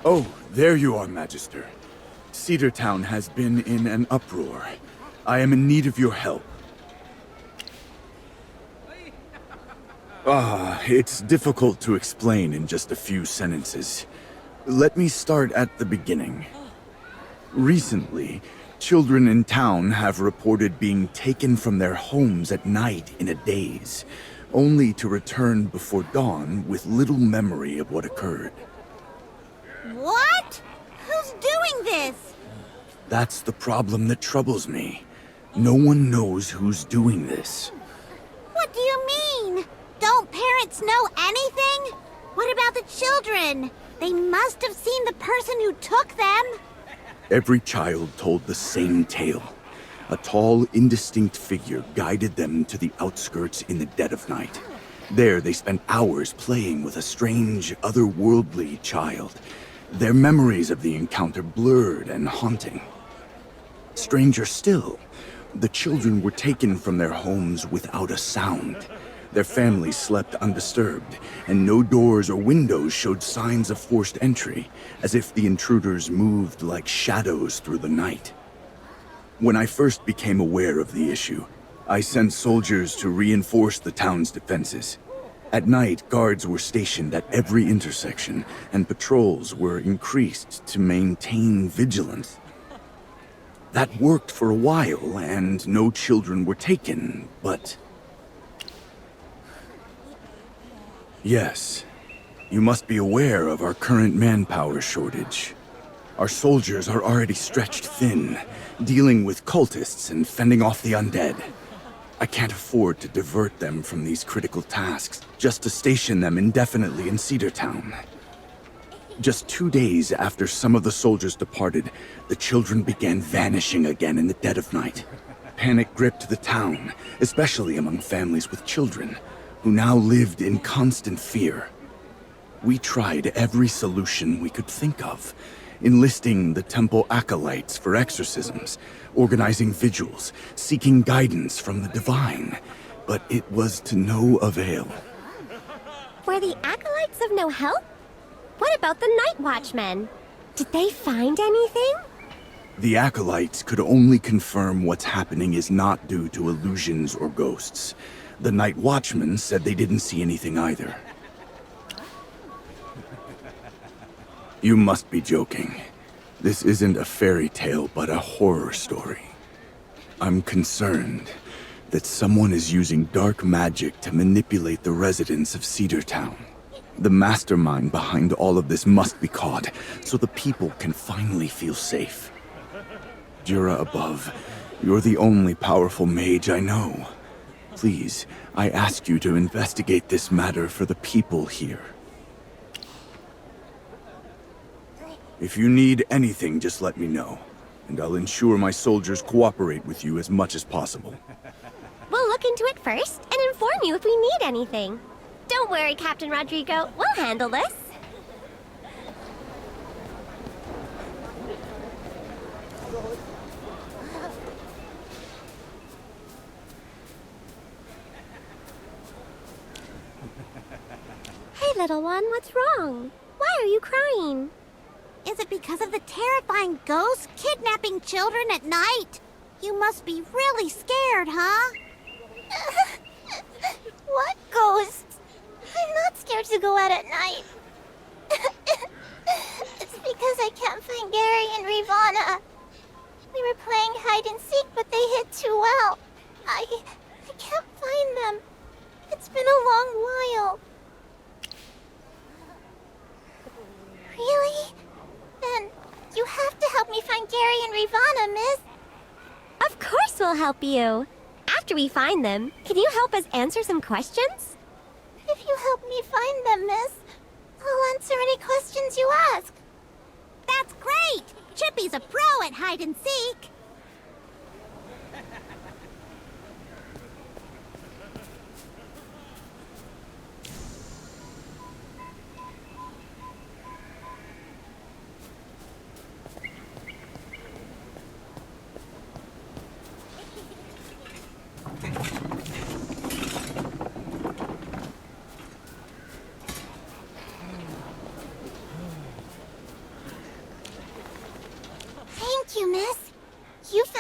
Oh, there you are, Magister. Cedar Town has been in an uproar. I am in need of your help. It's difficult to explain in just a few sentences. Let me start at the beginning. Recently, children in town have reported being taken from their homes at night in a daze, only to return before dawn with little memory of what occurred. What? Who's doing this? That's the problem that troubles me. No one knows who's doing this. What do you mean? Don't parents know anything? What about the children? They must have seen the person who took them. Every child told the same tale. A tall, indistinct figure guided them to the outskirts in the dead of night. There they spent hours playing with a strange, otherworldly child. Their memories of the encounter blurred and haunting. Stranger still, the children were taken from their homes without a sound. Their families slept undisturbed, and no doors or windows showed signs of forced entry, as if the intruders moved like shadows through the night. When I first became aware of the issue, I sent soldiers to reinforce the town's defenses. At night, guards were stationed at every intersection, and patrols were increased to maintain vigilance. That worked for a while, and no children were taken, but... Yes, you must be aware of our current manpower shortage. Our soldiers are already stretched thin, dealing with cultists and fending off the undead. I can't afford to divert them from these critical tasks, just to station them indefinitely in Cedar Town. Just 2 days after some of the soldiers departed, the children began vanishing again in the dead of night. Panic gripped the town, especially among families with children, who now lived in constant fear. We tried every solution we could think of, enlisting the temple acolytes for exorcisms, organizing vigils, seeking guidance from the divine, but it was to no avail. Were the acolytes of no help? What about the night watchmen? Did they find anything? The acolytes could only confirm what's happening is not due to illusions or ghosts. The night watchmen said they didn't see anything either. You must be joking. This isn't a fairy tale, but a horror story. I'm concerned that someone is using dark magic to manipulate the residents of Cedar Town. The mastermind behind all of this must be caught, so the people can finally feel safe. Jura above, you're the only powerful mage I know. Please, I ask you to investigate this matter for the people here. If you need anything, just let me know, and I'll ensure my soldiers cooperate with you as much as possible. We'll look into it first and inform you if we need anything. Don't worry, Captain Rodrigo. We'll handle this. Hey, little one, what's wrong? Why are you crying? Is it because of the terrifying ghosts kidnapping children at night? You must be really scared, huh? What ghosts? I'm not scared to go out at night. It's because I can't find Gary and Rivana. We were playing hide and seek, but they hid too well. I can't find them. It's been a long while. Really? Then you have to help me find Gary and Rivana, miss. Of course we'll help you. After we find them, can you help us answer some questions? If you help me find them, miss, I'll answer any questions you ask. That's great! Chippy's a pro at hide and seek.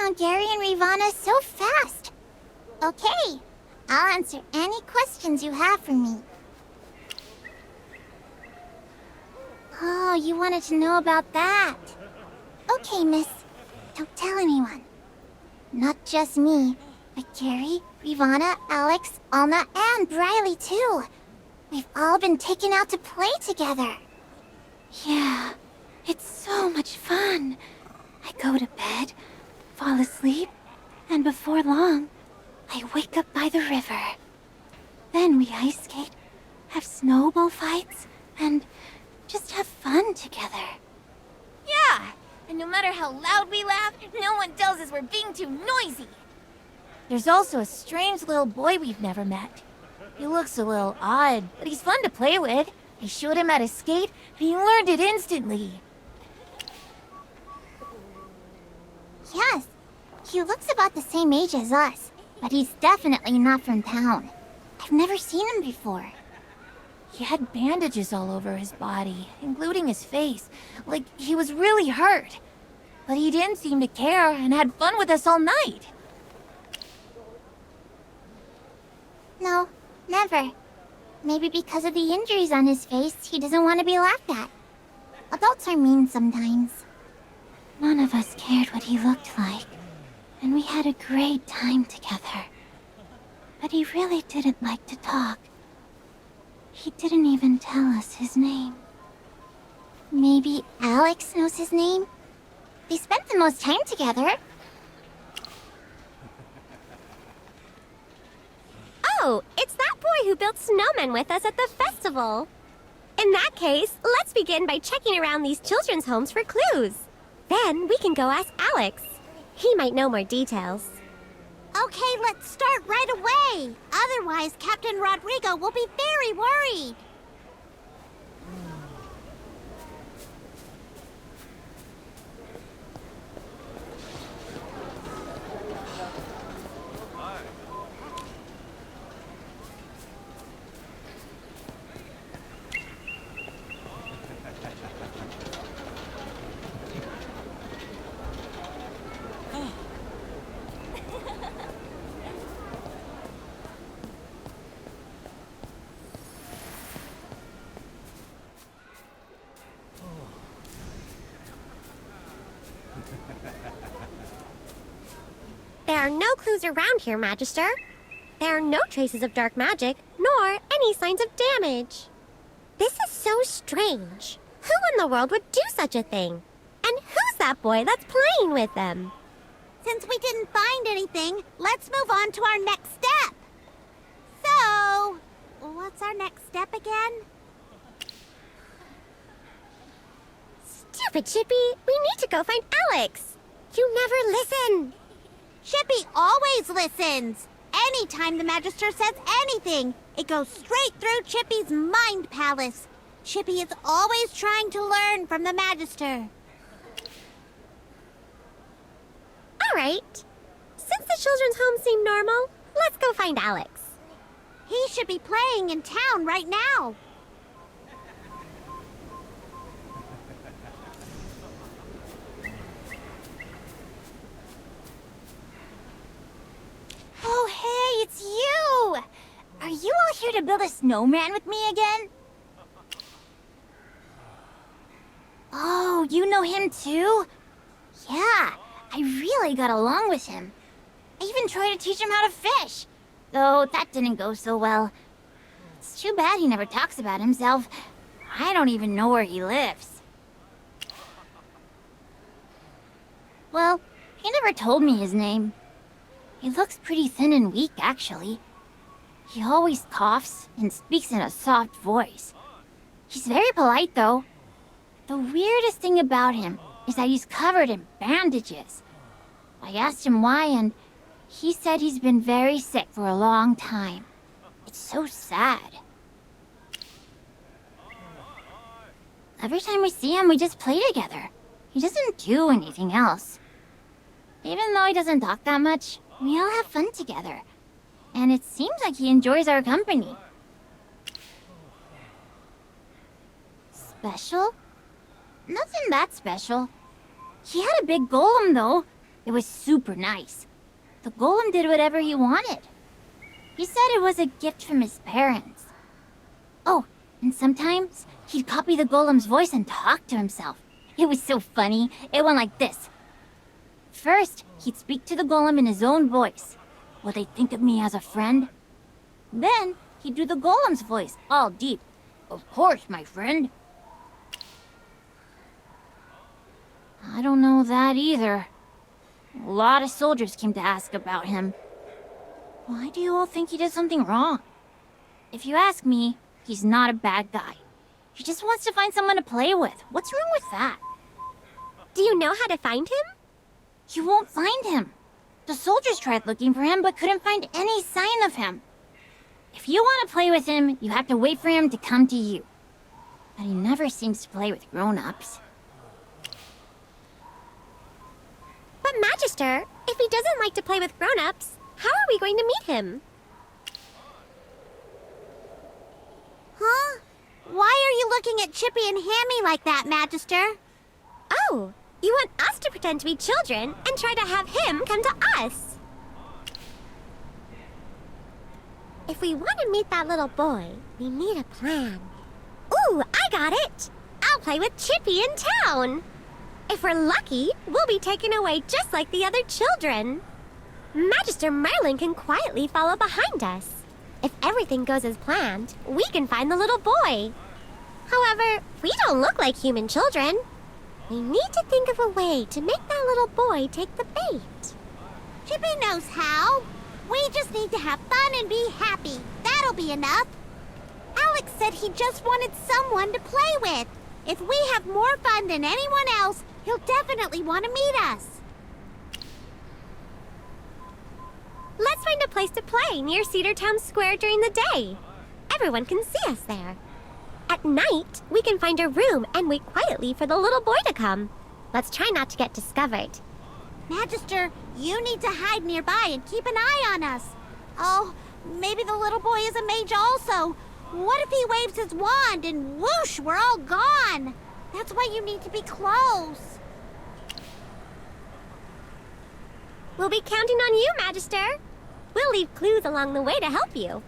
found Gary and Rivana so fast. Okay, I'll answer any questions you have for me. Oh, you wanted to know about that. Okay, miss. Don't tell anyone. Not just me, but Gary, Rivana, Alex, Alna, and Briley too. We've all been taken out to play together. Yeah, it's so much fun. I go to bed, fall asleep, and before long, I wake up by the river. Then we ice skate, have snowball fights, and just have fun together. Yeah, and no matter how loud we laugh, no one tells us we're being too noisy. There's also a strange little boy we've never met. He looks a little odd, but he's fun to play with. I showed him how to skate, and he learned it instantly. Yes, he looks about the same age as us, but he's definitely not from town. I've never seen him before. He had bandages all over his body, including his face, like he was really hurt. But he didn't seem to care and had fun with us all night. No, never. Maybe because of the injuries on his face, he doesn't want to be laughed at. Adults are mean sometimes. None of us cared what he looked like, and we had a great time together. But he really didn't like to talk. He didn't even tell us his name. Maybe Alex knows his name? They spent the most time together. Oh, it's that boy who built snowmen with us at the festival. In that case, let's begin by checking around these children's homes for clues. Then we can go ask Alex. He might know more details. Okay, let's start right away. Otherwise, Captain Rodrigo will be very worried. There are no clues around here, Magister. There are no traces of dark magic, nor any signs of damage. This is so strange. Who in the world would do such a thing? And who's that boy that's playing with them? Since we didn't find anything, let's move on to our next step. So, what's our next step again? Stupid Chippy, we need to go find Alex. You never listen. Chippy always listens. Anytime the Magister says anything, it goes straight through Chippy's mind palace. Chippy is always trying to learn from the Magister. All right. Since the children's home seem normal, let's go find Alex. He should be playing in town right now. Oh, hey, it's you! Are you all here to build a snowman with me again? Oh, you know him too? Yeah, I really got along with him. I even tried to teach him how to fish, though that didn't go so well. It's too bad he never talks about himself. I don't even know where he lives. Well, he never told me his name. He looks pretty thin and weak, actually. He always coughs and speaks in a soft voice. He's very polite, though. The weirdest thing about him is that he's covered in bandages. I asked him why, and he said he's been very sick for a long time. It's so sad. Every time we see him, we just play together. He doesn't do anything else. Even though he doesn't talk that much, we all have fun together. And it seems like he enjoys our company. Special? Nothing that special. He had a big golem, though. It was super nice. The golem did whatever he wanted. He said it was a gift from his parents. Oh, and sometimes he'd copy the golem's voice and talk to himself. It was so funny. It went like this. First, he'd speak to the golem in his own voice. Will they think of me as a friend? Then, he'd do the golem's voice, all deep. Of course, my friend. I don't know that either. A lot of soldiers came to ask about him. Why do you all think he did something wrong? If you ask me, he's not a bad guy. He just wants to find someone to play with. What's wrong with that? Do you know how to find him? You won't find him. The soldiers tried looking for him but couldn't find any sign of him. If you want to play with him, you have to wait for him to come to you. But he never seems to play with grown-ups. But Magister, if he doesn't like to play with grown-ups, how are we going to meet him? Huh? Why are you looking at Chippy and Hammy like that, Magister? Oh, you want us to pretend to be children and try to have him come to us. If we want to meet that little boy, we need a plan. Ooh, I got it! I'll play with Chippy in town. If we're lucky, we'll be taken away just like the other children. Magister Merlin can quietly follow behind us. If everything goes as planned, we can find the little boy. However, we don't look like human children. We need to think of a way to make that little boy take the bait. Chippy knows how. We just need to have fun and be happy. That'll be enough. Alex said he just wanted someone to play with. If we have more fun than anyone else, he'll definitely want to meet us. Let's find a place to play near Cedar Town Square during the day. Everyone can see us there. At night, we can find a room and wait quietly for the little boy to come. Let's try not to get discovered. Magister, you need to hide nearby and keep an eye on us. Oh, maybe the little boy is a mage also. What if he waves his wand and whoosh, we're all gone? That's why you need to be close. We'll be counting on you, Magister. We'll leave clues along the way to help you.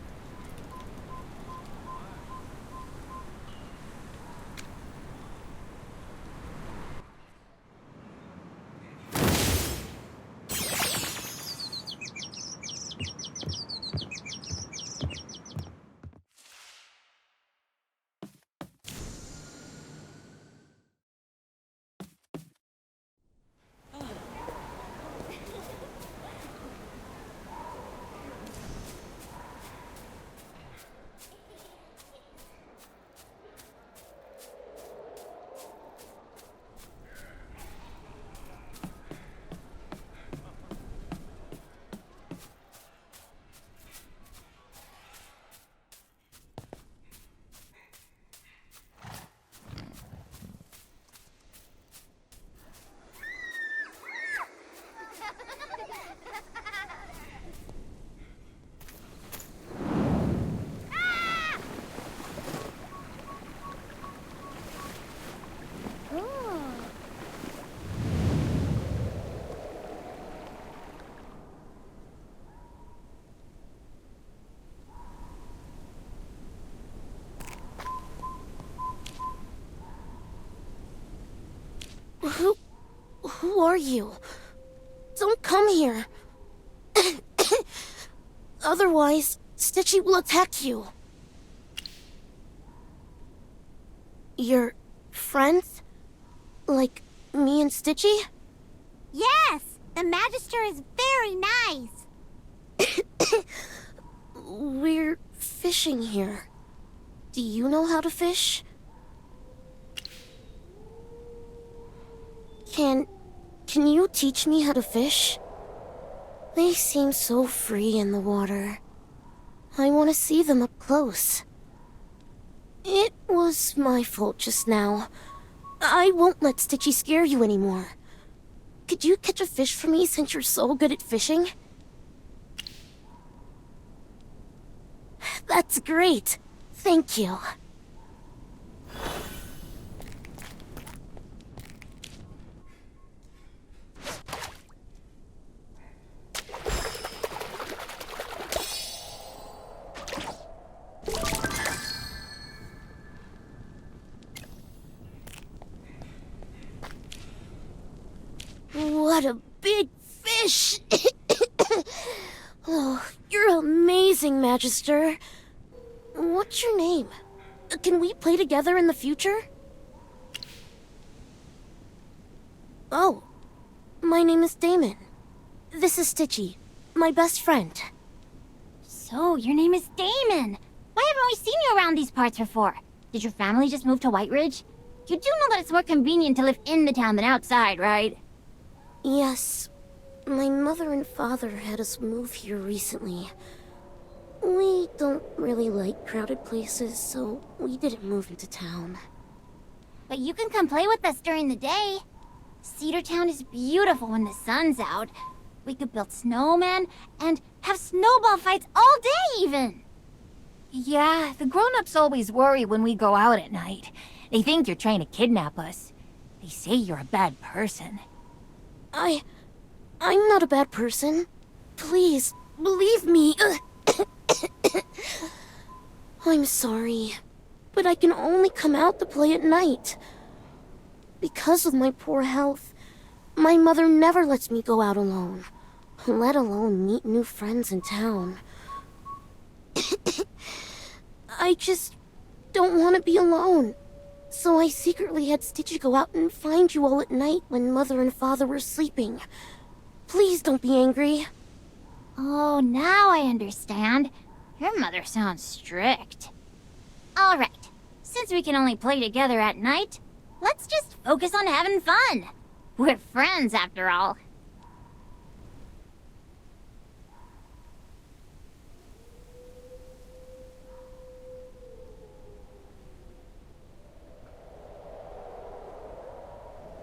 Who are you? Don't come here. Otherwise, Stitchy will attack you. Your friends? Like me and Stitchy? Yes, the Magister is very nice. We're fishing here. Do you know how to fish? Can you teach me how to fish? They seem so free in the water. I want to see them up close. It was my fault just now. I won't let Stitchy scare you anymore. Could you catch a fish for me since you're so good at fishing? That's great. Thank you. What a big fish! Oh, you're amazing, Magister. What's your name? Can we play together in the future? Oh, my name is Damon. This is Stitchy, my best friend. So, your name is Damon. Why haven't we seen you around these parts before? Did your family just move to White Ridge? You do know that it's more convenient to live in the town than outside, right? Yes, my mother and father had us move here recently. We don't really like crowded places, so we didn't move into town. But you can come play with us during the day. Cedar Town is beautiful when the sun's out. We could build snowmen and have snowball fights all day even. Yeah, the grown-ups always worry when we go out at night. They think you're trying to kidnap us. They say you're a bad person. I'm not a bad person. Please, believe me. I'm sorry, but I can only come out to play at night. Because of my poor health, my mother never lets me go out alone, let alone meet new friends in town. I just don't want to be alone. So I secretly had Stitchy go out and find you all at night when Mother and Father were sleeping. Please don't be angry. Oh, now I understand. Your mother sounds strict. All right, since we can only play together at night, let's just focus on having fun. We're friends, after all.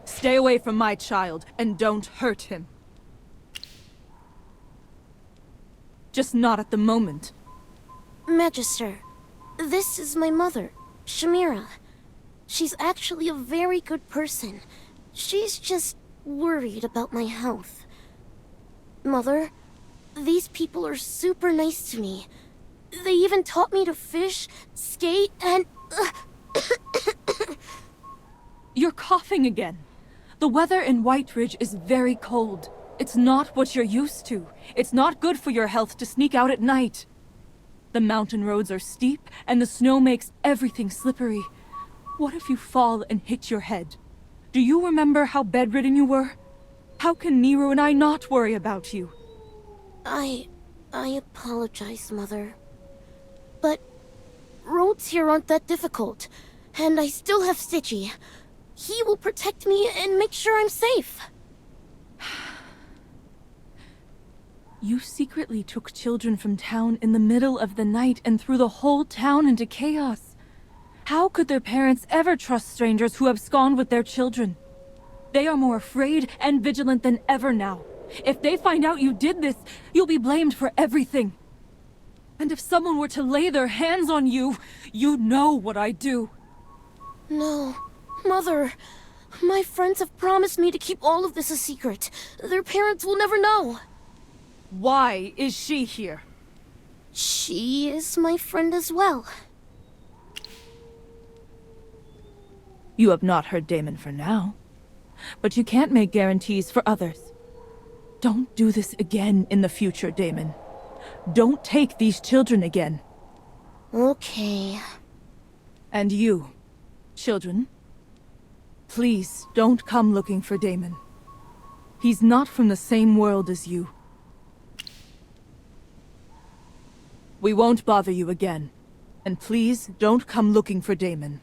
Stay away from my child, and don't hurt him. Just not at the moment. Magister, this is my mother, Shamira. She's actually a very good person. She's just worried about my health. Mother, these people are super nice to me. They even taught me to fish, skate, and... You're coughing again. The weather in White Ridge is very cold. It's not what you're used to. It's not good for your health to sneak out at night. The mountain roads are steep, and the snow makes everything slippery. What if you fall and hit your head? Do you remember how bedridden you were? How can Nero and I not worry about you? I apologize, Mother. But roads here aren't that difficult, and I still have Stitchy. He will protect me and make sure I'm safe. You secretly took children from town in the middle of the night and threw the whole town into chaos. How could their parents ever trust strangers who abscond with their children? They are more afraid and vigilant than ever now. If they find out you did this, you'll be blamed for everything. And if someone were to lay their hands on you, you'd know what I'd do. No, Mother. My friends have promised me to keep all of this a secret. Their parents will never know. Why is she here? She is my friend as well. You have not heard Damon for now. But you can't make guarantees for others. Don't do this again in the future, Damon. Don't take these children again. Okay. And you, children, please don't come looking for Damon. He's not from the same world as you. We won't bother you again. And please don't come looking for Damon.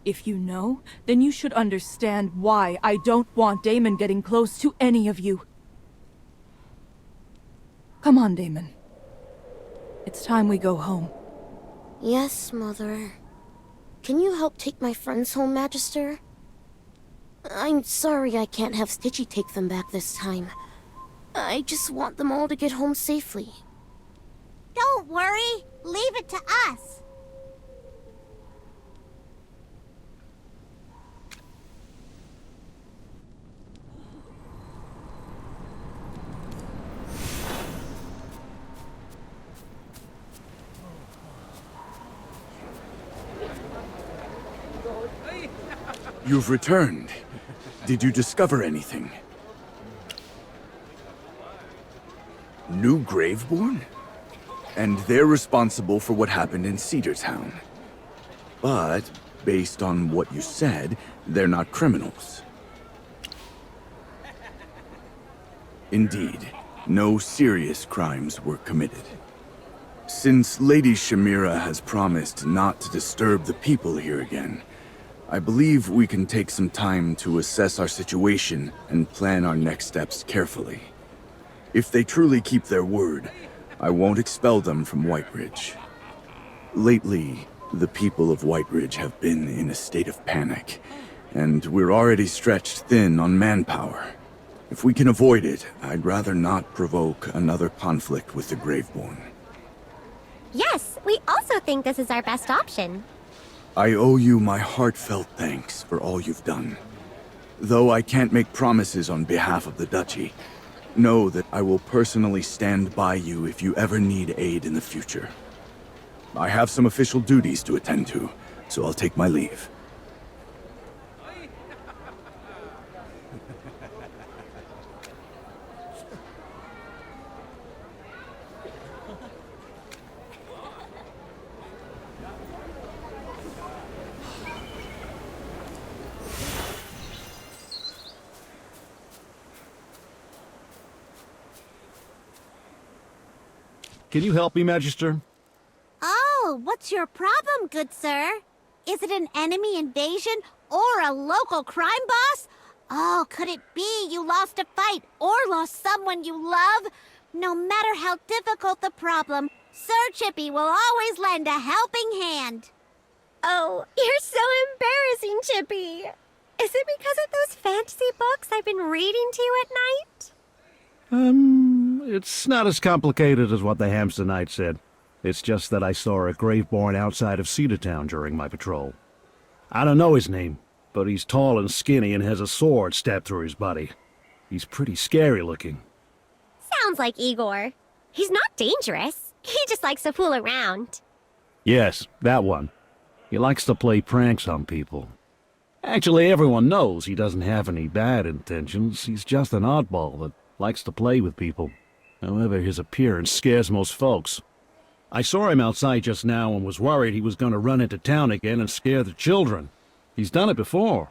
If you know, then you should understand why I don't want Damon getting close to any of you. Come on, Damon. It's time we go home. Yes, Mother. Can you help take my friends home, Magister? I'm sorry I can't have Stitchy take them back this time. I just want them all to get home safely. Don't worry. Leave it to us. You've returned. Did you discover anything? New Graveborn? And they're responsible for what happened in Cedar Town. But, based on what you said, they're not criminals. Indeed, no serious crimes were committed. Since Lady Shamira has promised not to disturb the people here again, I believe we can take some time to assess our situation and plan our next steps carefully. If they truly keep their word, I won't expel them from Whiteridge. Lately, the people of Whiteridge have been in a state of panic, and we're already stretched thin on manpower. If we can avoid it, I'd rather not provoke another conflict with the Graveborn. Yes, we also think this is our best option. I owe you my heartfelt thanks for all you've done. Though I can't make promises on behalf of the Duchy, know that I will personally stand by you if you ever need aid in the future. I have some official duties to attend to, so I'll take my leave. Can you help me, Magister? Oh, what's your problem, good sir? Is it an enemy invasion or a local crime boss? Oh, could it be you lost a fight or lost someone you love? No matter how difficult the problem, Sir Chippy will always lend a helping hand. Oh, you're so embarrassing, Chippy. Is it because of those fantasy books I've been reading to you at night? It's not as complicated as what the Hamster Knight said. It's just that I saw a Graveborn outside of Cedar Town during my patrol. I don't know his name, but he's tall and skinny and has a sword stabbed through his body. He's pretty scary looking. Sounds like Igor. He's not dangerous. He just likes to fool around. Yes, that one. He likes to play pranks on people. Actually, everyone knows he doesn't have any bad intentions. He's just an oddball that likes to play with people. However, his appearance scares most folks. I saw him outside just now and was worried he was going to run into town again and scare the children. He's done it before.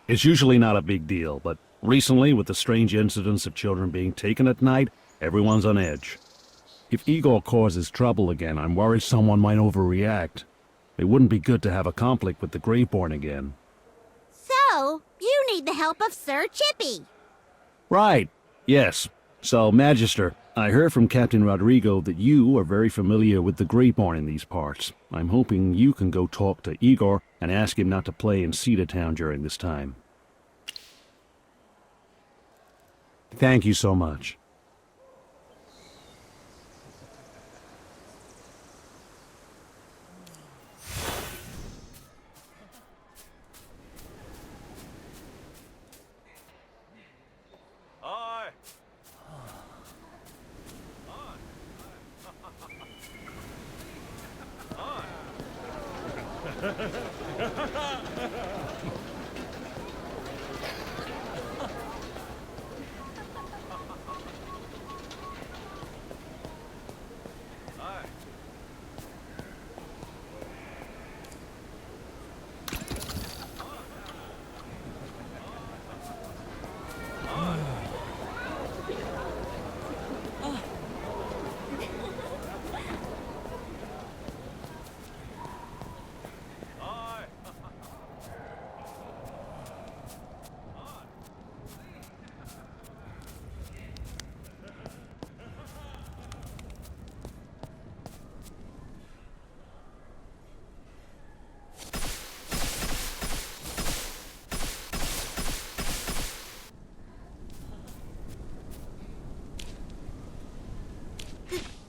It's usually not a big deal, but recently, with the strange incidents of children being taken at night, everyone's on edge. If Igor causes trouble again, I'm worried someone might overreact. It wouldn't be good to have a conflict with the Graveborn again. So, you need the help of Sir Chippy. Right. Yes. So, Magister, I heard from Captain Rodrigo that you are very familiar with the Graveborn in these parts. I'm hoping you can go talk to Igor and ask him not to play in Cedar Town during this time. Thank you so much.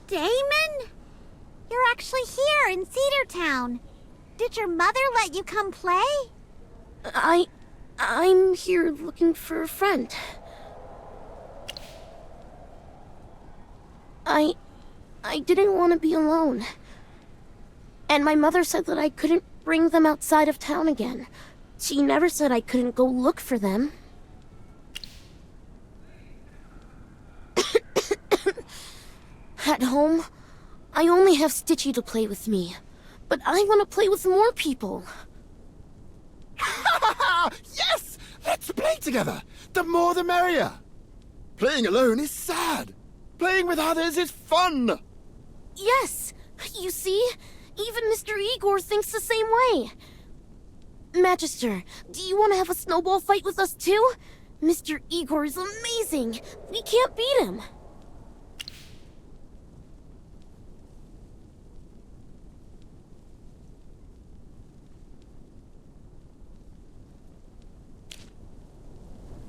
Damon? You're actually here in Cedar Town. Did your mother let you come play? I'm here looking for a friend. I didn't want to be alone. And my mother said that I couldn't bring them outside of town again. She never said I couldn't go look for them. At home, I only have Stitchy to play with me. But I want to play with more people. Yes! Let's play together! The more the merrier! Playing alone is sad. Playing with others is fun! Yes! You see? Even Mr. Igor thinks the same way. Magister, do you want to have a snowball fight with us too? Mr. Igor is amazing! We can't beat him!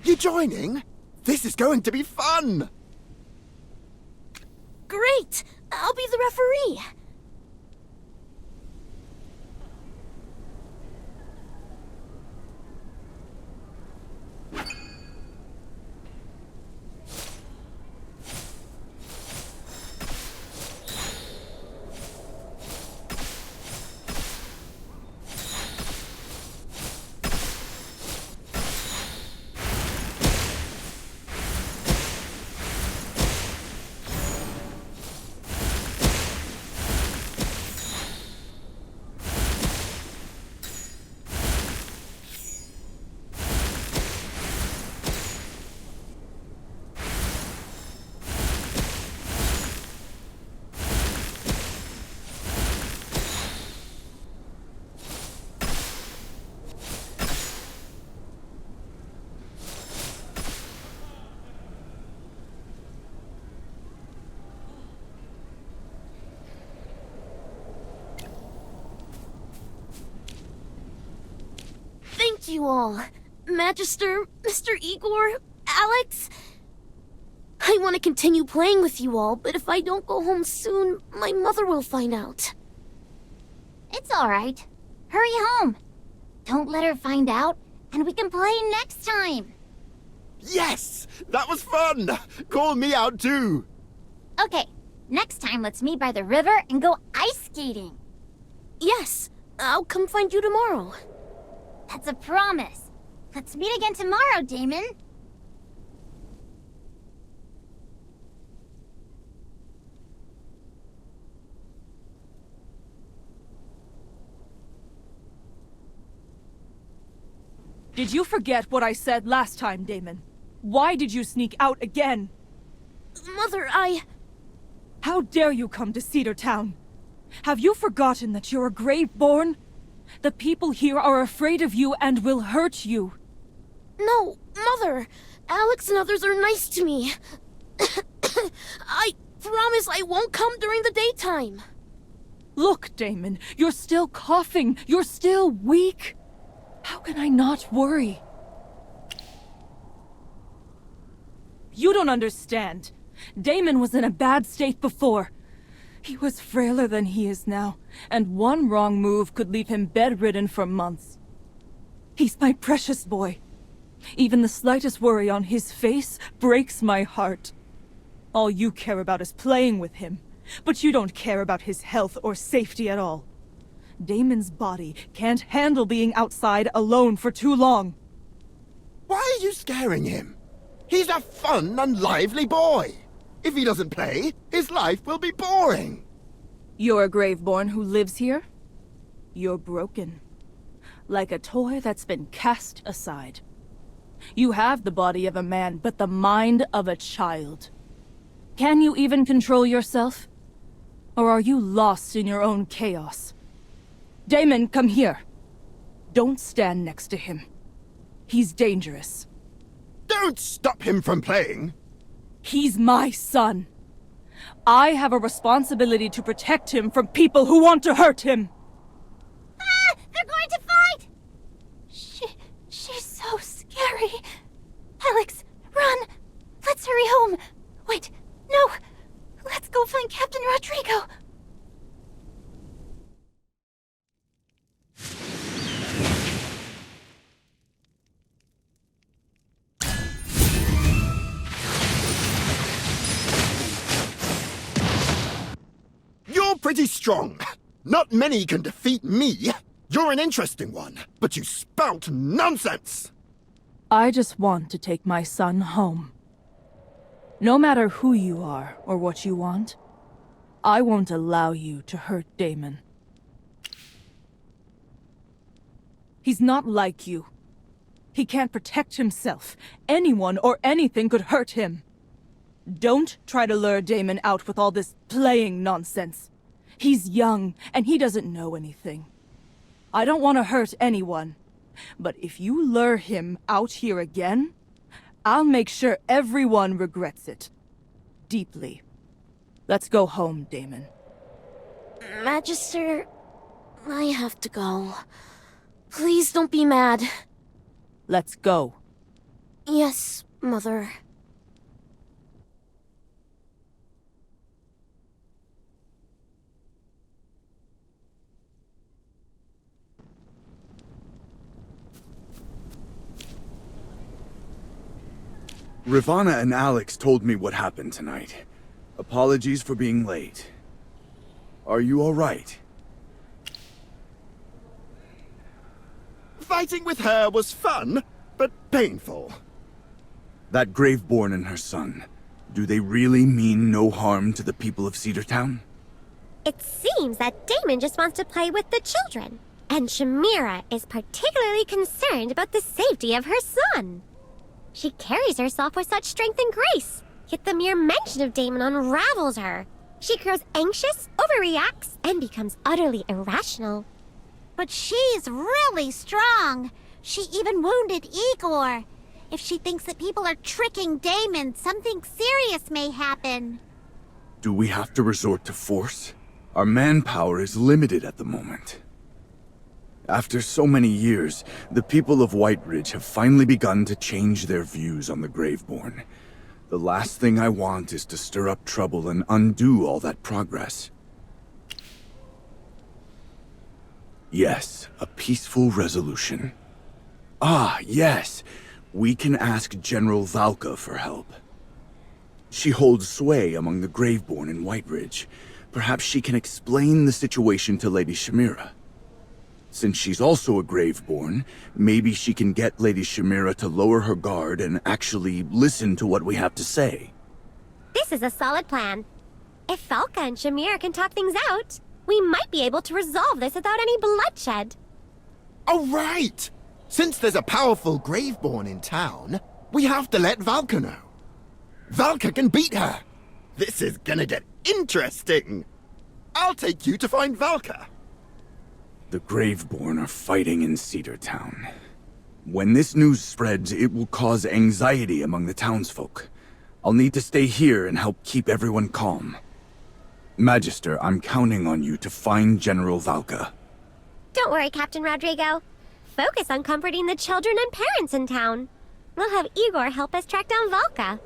You joining? This is going to be fun! Great! I'll be the referee! Thank you all. Magister, Mr. Igor, Alex. I want to continue playing with you all, but if I don't go home soon, my mother will find out. It's alright. Hurry home. Don't let her find out, and we can play next time. Yes! That was fun! Call me out too! Okay, next time let's meet by the river and go ice skating. Yes, I'll come find you tomorrow. That's a promise. Let's meet again tomorrow, Damon. Did you forget what I said last time, Damon? Why did you sneak out again? Mother, How dare you come to Cedar Town? Have you forgotten that you're a Graveborn? The people here are afraid of you and will hurt you. No, Mother! Alex and others are nice to me. I promise I won't come during the daytime. Look, Damon, you're still coughing. You're still weak. How can I not worry? You don't understand. Damon was in a bad state before. He was frailer than he is now, and one wrong move could leave him bedridden for months. He's my precious boy. Even the slightest worry on his face breaks my heart. All you care about is playing with him, but you don't care about his health or safety at all. Damon's body can't handle being outside alone for too long. Why are you scaring him? He's a fun and lively boy. If he doesn't play, his life will be boring. You're a Graveborn who lives here? You're broken. Like a toy that's been cast aside. You have the body of a man, but the mind of a child. Can you even control yourself? Or are you lost in your own chaos? Damon, come here. Don't stand next to him. He's dangerous. Don't stop him from playing. He's my son. I have a responsibility to protect him from people who want to hurt him. Ah! They're going to fight! She's so scary. Alex, run! Let's hurry home. Wait, no! Let's go find Captain Rodrigo. You're pretty strong. Not many can defeat me. You're an interesting one, but you spout nonsense. I just want to take my son home. No matter who you are or what you want, I won't allow you to hurt Damon. He's not like you. He can't protect himself. Anyone or anything could hurt him. Don't try to lure Damon out with all this playing nonsense. He's young, and he doesn't know anything. I don't want to hurt anyone. But if you lure him out here again, I'll make sure everyone regrets it. Deeply. Let's go home, Damon. Magister, I have to go. Please don't be mad. Let's go. Yes, Mother. Ravana and Alex told me what happened tonight. Apologies for being late. Are you all right? Fighting with her was fun, but painful. That Graveborn and her son, do they really mean no harm to the people of Cedartown? It seems that Damon just wants to play with the children. And Shamira is particularly concerned about the safety of her son. She carries herself with such strength and grace, yet the mere mention of Damon unravels her. She grows anxious, overreacts, and becomes utterly irrational. But she's really strong. She even wounded Igor. If she thinks that people are tricking Damon, something serious may happen. Do we have to resort to force? Our manpower is limited at the moment. After so many years, the people of White Ridge have finally begun to change their views on the Graveborn. The last thing I want is to stir up trouble and undo all that progress. Yes, a peaceful resolution. Ah, yes! We can ask General Valka for help. She holds sway among the Graveborn in White Ridge. Perhaps she can explain the situation to Lady Shamira. Since she's also a Graveborn, maybe she can get Lady Shamira to lower her guard and actually listen to what we have to say. This is a solid plan. If Falca and Shamira can talk things out, we might be able to resolve this without any bloodshed. Oh, right! Since there's a powerful Graveborn in town, we have to let Valka know. Valka can beat her! This is gonna get interesting! I'll take you to find Valka. The Graveborn are fighting in Cedartown. When this news spreads, it will cause anxiety among the townsfolk. I'll need to stay here and help keep everyone calm. Magister, I'm counting on you to find General Valka. Don't worry, Captain Rodrigo. Focus on comforting the children and parents in town. We'll have Igor help us track down Valka.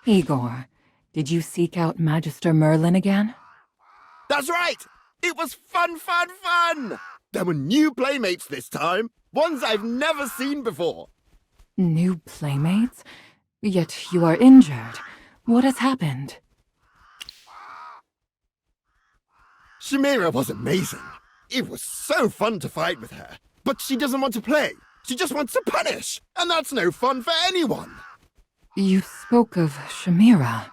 Igor, did you seek out Magister Merlin again? That's right! It was fun, fun, fun! There were new playmates this time, ones I've never seen before. New playmates? Yet you are injured. What has happened? Shamira was amazing. It was so fun to fight with her. But she doesn't want to play. She just wants to punish. And that's no fun for anyone. You spoke of Shamira.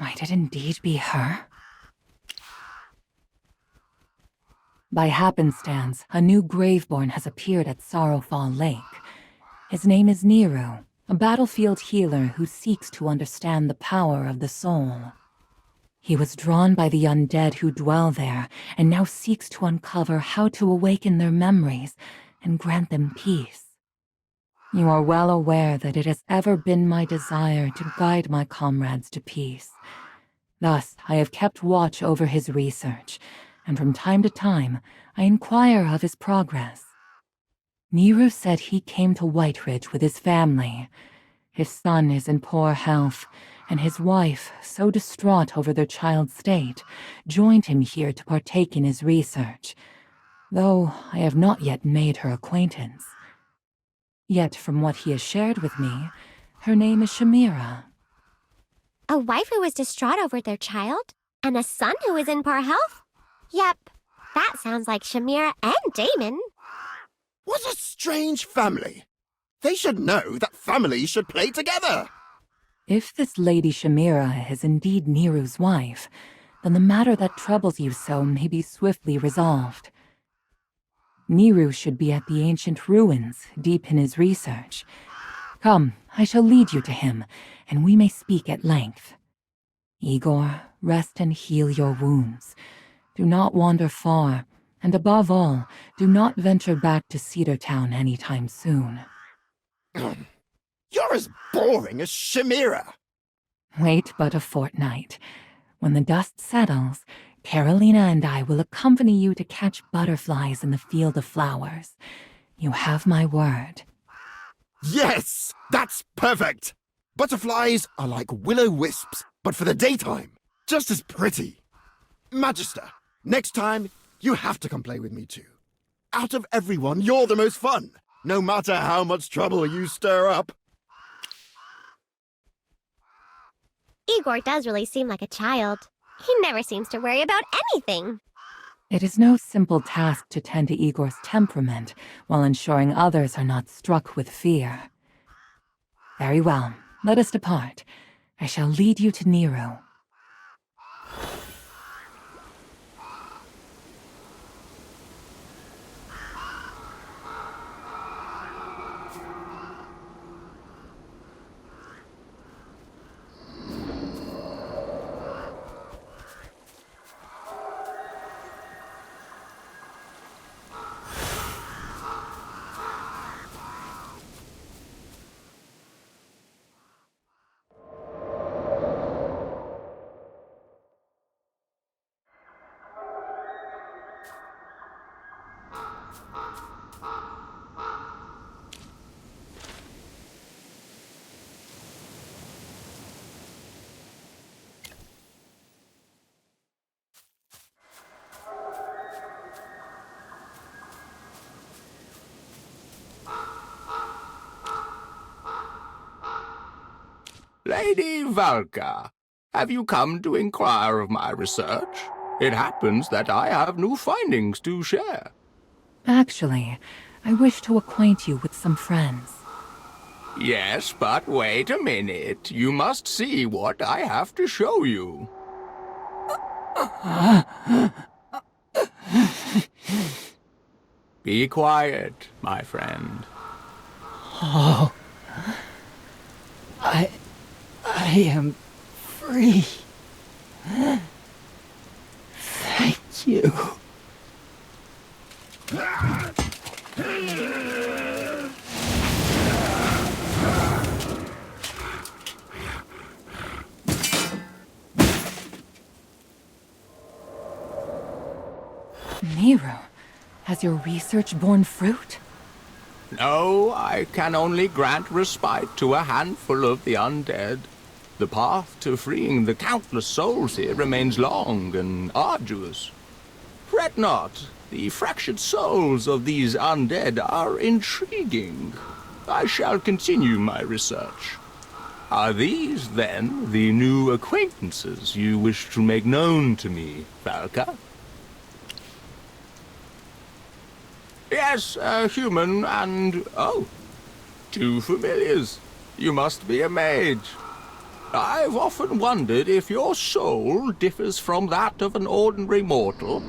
Might it indeed be her? By happenstance, a new Graveborn has appeared at Sorrowfall Lake. His name is Nero, a battlefield healer who seeks to understand the power of the soul. He was drawn by the undead who dwell there, and now seeks to uncover how to awaken their memories and grant them peace. You are well aware that it has ever been my desire to guide my comrades to peace. Thus, I have kept watch over his research, and from time to time, I inquire of his progress. Nero said he came to Whiteridge with his family. His son is in poor health, and his wife, so distraught over their child's state, joined him here to partake in his research, though I have not yet made her acquaintance. Yet from what he has shared with me, her name is Shamira. A wife who was distraught over their child? And a son who is in poor health? Yep, that sounds like Shamira and Damon. What a strange family. They should know that families should play together. If this Lady Shamira is indeed Neru's wife, then the matter that troubles you so may be swiftly resolved. Neru should be at the ancient ruins, deep in his research. Come, I shall lead you to him, and we may speak at length. Igor, rest and heal your wounds. Do not wander far, and above all, do not venture back to Cedar Town anytime soon. You're as boring as Shamira. Wait but a fortnight. When the dust settles, Carolina and I will accompany you to catch butterflies in the field of flowers. You have my word. Yes, that's perfect. Butterflies are like will-o'-wisps, but for the daytime, just as pretty. Magister, next time, you have to come play with me too. Out of everyone, you're the most fun, no matter how much trouble you stir up. Igor does really seem like a child. He never seems to worry about anything. It is no simple task to tend to Igor's temperament while ensuring others are not struck with fear. Very well, let us depart. I shall lead you to Nero. Lady Valka, have you come to inquire of my research? It happens that I have new findings to share. Actually, I wish to acquaint you with some friends. Yes, but wait a minute. You must see what I have to show you. Be quiet, my friend. Oh, I am free. Thank you. Nero, has your research borne fruit? No, I can only grant respite to a handful of the undead. The path to freeing the countless souls here remains long and arduous. Fret not, the fractured souls of these undead are intriguing. I shall continue my research. Are these, then, the new acquaintances you wish to make known to me, Valka? Yes, a human and, oh, two familiars. You must be a mage. I've often wondered if your soul differs from that of an ordinary mortal.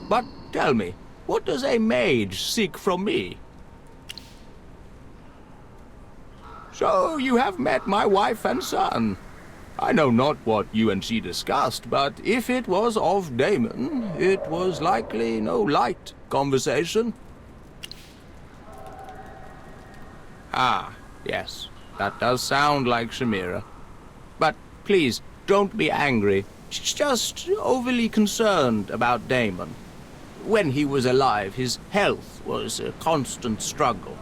But tell me, what does a mage seek from me? So you have met my wife and son. I know not what you and she discussed, but if it was of Damon, it was likely no light conversation. Ah, yes, that does sound like Shamira. But please, don't be angry. She's just overly concerned about Damon. When he was alive, his health was a constant struggle.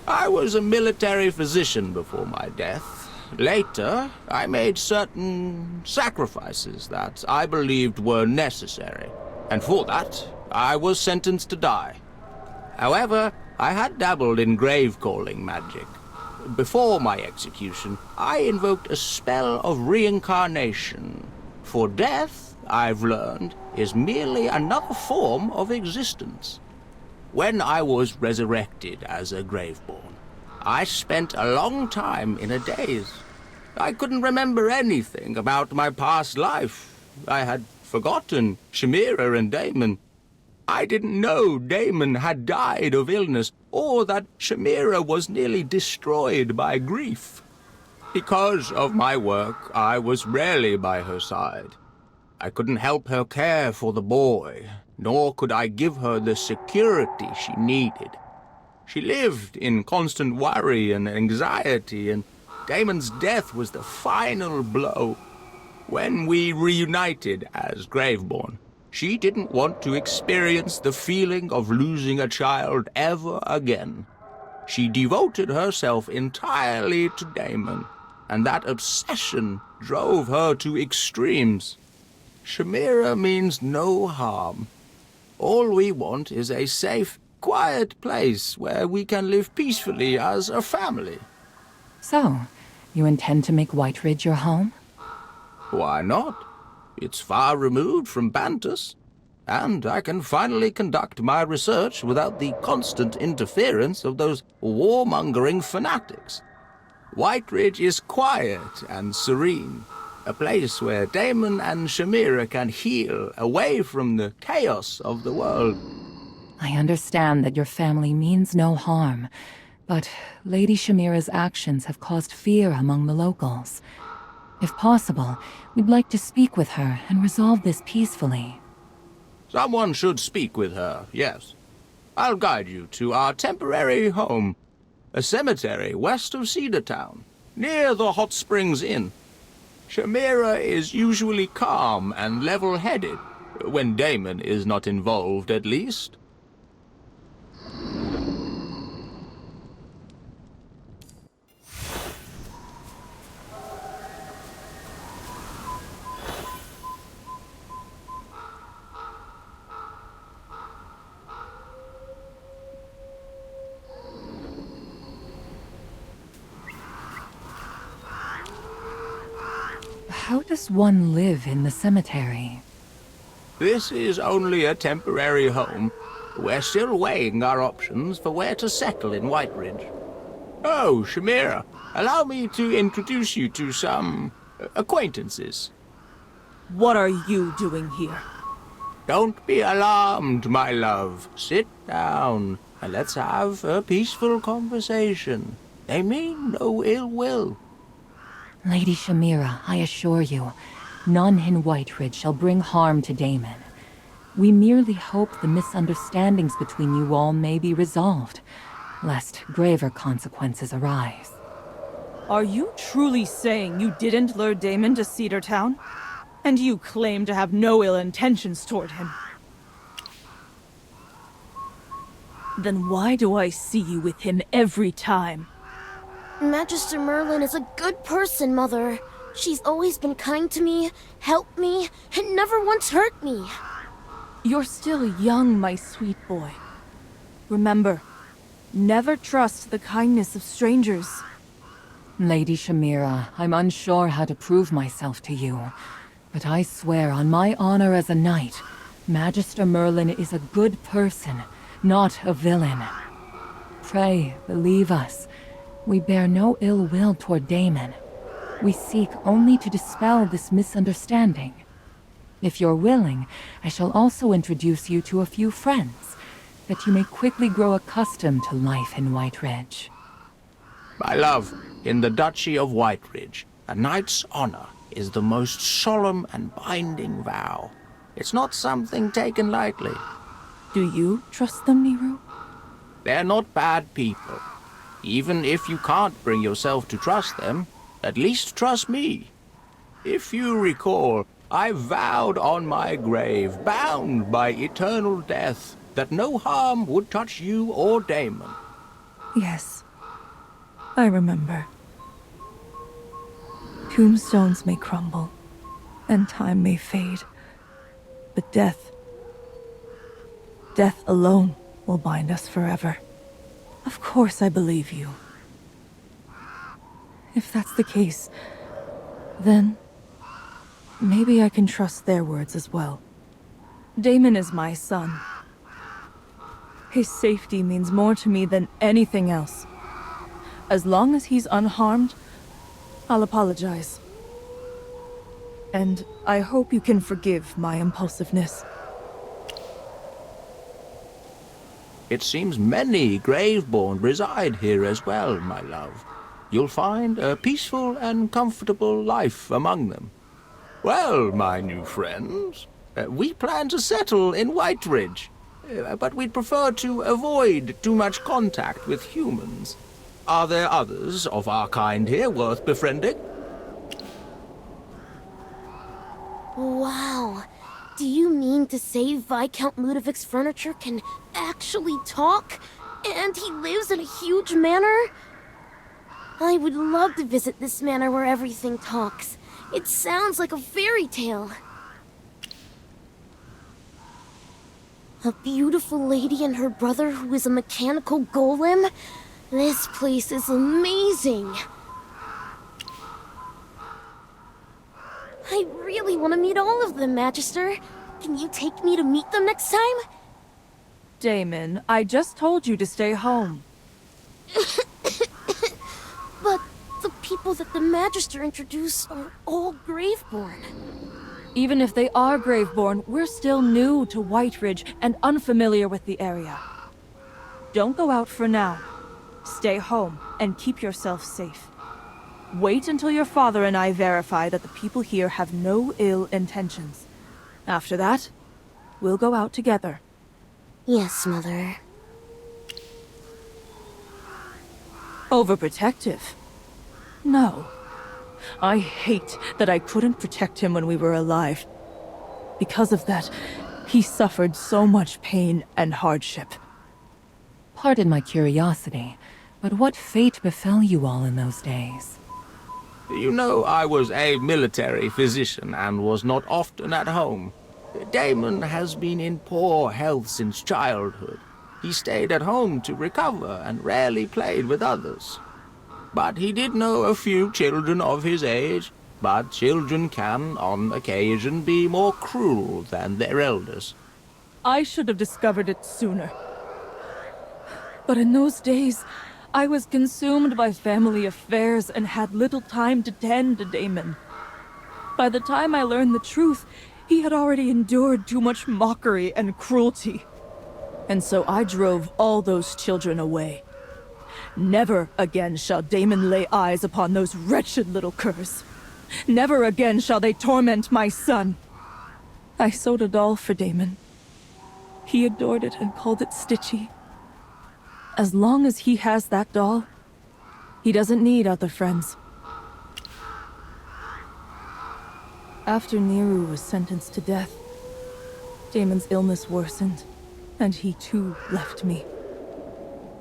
I was a military physician before my death. Later, I made certain sacrifices that I believed were necessary. And for that, I was sentenced to die. However, I had dabbled in grave-calling magic. Before my execution, I invoked a spell of reincarnation. For death, I've learned, is merely another form of existence. When I was resurrected as a Graveborn, I spent a long time in a daze. I couldn't remember anything about my past life. I had forgotten Chimera and Damon. I didn't know Damon had died of illness, or that Chimera was nearly destroyed by grief. Because of my work, I was rarely by her side. I couldn't help her care for the boy, nor could I give her the security she needed. She lived in constant worry and anxiety, and Damon's death was the final blow. When we reunited as Graveborn, she didn't want to experience the feeling of losing a child ever again. She devoted herself entirely to Damon, and that obsession drove her to extremes. Chimera means no harm. All we want is a safe, quiet place where we can live peacefully as a family. So, you intend to make White Ridge your home? Why not? It's far removed from Bantus, and I can finally conduct my research without the constant interference of those warmongering fanatics. White Ridge is quiet and serene, a place where Damon and Chimera can heal away from the chaos of the world. I understand that your family means no harm, but Lady Chimera's actions have caused fear among the locals. If possible, we'd like to speak with her and resolve this peacefully. Someone should speak with her, yes. I'll guide you to our temporary home, a cemetery west of Cedartown, near the Hot Springs Inn. Chimera is usually calm and level-headed, when Damon is not involved, at least. How does one live in the cemetery? This is only a temporary home. We're still weighing our options for where to settle in White Ridge. Oh, Chimera, allow me to introduce you to some acquaintances. What are you doing here? Don't be alarmed, my love. Sit down, and let's have a peaceful conversation. They mean no ill will. Lady Chimera, I assure you, none in White Ridge shall bring harm to Damon. We merely hope the misunderstandings between you all may be resolved, lest graver consequences arise. Are you truly saying you didn't lure Damon to Cedartown? And you claim to have no ill intentions toward him? Then why do I see you with him every time? Magister Merlin is a good person, Mother. She's always been kind to me, helped me, and never once hurt me. You're still young, my sweet boy. Remember, never trust the kindness of strangers. Lady Chimera, I'm unsure how to prove myself to you, but I swear on my honor as a knight, Magister Merlin is a good person, not a villain. Pray, believe us. We bear no ill will toward Damon. We seek only to dispel this misunderstanding. If you're willing, I shall also introduce you to a few friends, that you may quickly grow accustomed to life in White Ridge. My love, in the Duchy of White Ridge, a knight's honor is the most solemn and binding vow. It's not something taken lightly. Do you trust them, Nehru? They're not bad people. Even if you can't bring yourself to trust them, at least trust me. If you recall, I vowed on my grave, bound by eternal death, that no harm would touch you or Damon. Yes, I remember. Tombstones may crumble, and time may fade, but death alone will bind us forever. Of course I believe you. If that's the case, then maybe I can trust their words as well. Damon is my son. His safety means more to me than anything else. As long as he's unharmed, I'll apologize. And I hope you can forgive my impulsiveness. It seems many Graveborn reside here as well, my love. You'll find a peaceful and comfortable life among them. Well, my new friends, we plan to settle in Whiteridge, but we'd prefer to avoid too much contact with humans. Are there others of our kind here worth befriending? Wow. Do you mean to say Viscount Ludovic's furniture can actually talk? And he lives in a huge manor? I would love to visit this manor where everything talks. It sounds like a fairy tale. A beautiful lady and her brother who is a mechanical golem? This place is amazing. I really want to meet all of them, Magister. Can you take me to meet them next time? Damon, I just told you to stay home. But the people that the Magister introduced are all Graveborn. Even if they are Graveborn, we're still new to Whiteridge and unfamiliar with the area. Don't go out for now. Stay home and keep yourself safe. Wait until your father and I verify that the people here have no ill intentions. After that, we'll go out together. Yes, Mother. Overprotective? No. I hate that I couldn't protect him when we were alive. Because of that, he suffered so much pain and hardship. Pardon my curiosity, but what fate befell you all in those days? You know, I was a military physician and was not often at home. Damon has been in poor health since childhood. He stayed at home to recover and rarely played with others. But he did know a few children of his age, but children can, on occasion, be more cruel than their elders. I should have discovered it sooner. But in those days, I was consumed by family affairs and had little time to tend to Damon. By the time I learned the truth, he had already endured too much mockery and cruelty. And so I drove all those children away. Never again shall Damon lay eyes upon those wretched little curs. Never again shall they torment my son. I sewed a doll for Damon. He adored it and called it Stitchy. As long as he has that doll, he doesn't need other friends. After Niru was sentenced to death, Damon's illness worsened, and he too left me.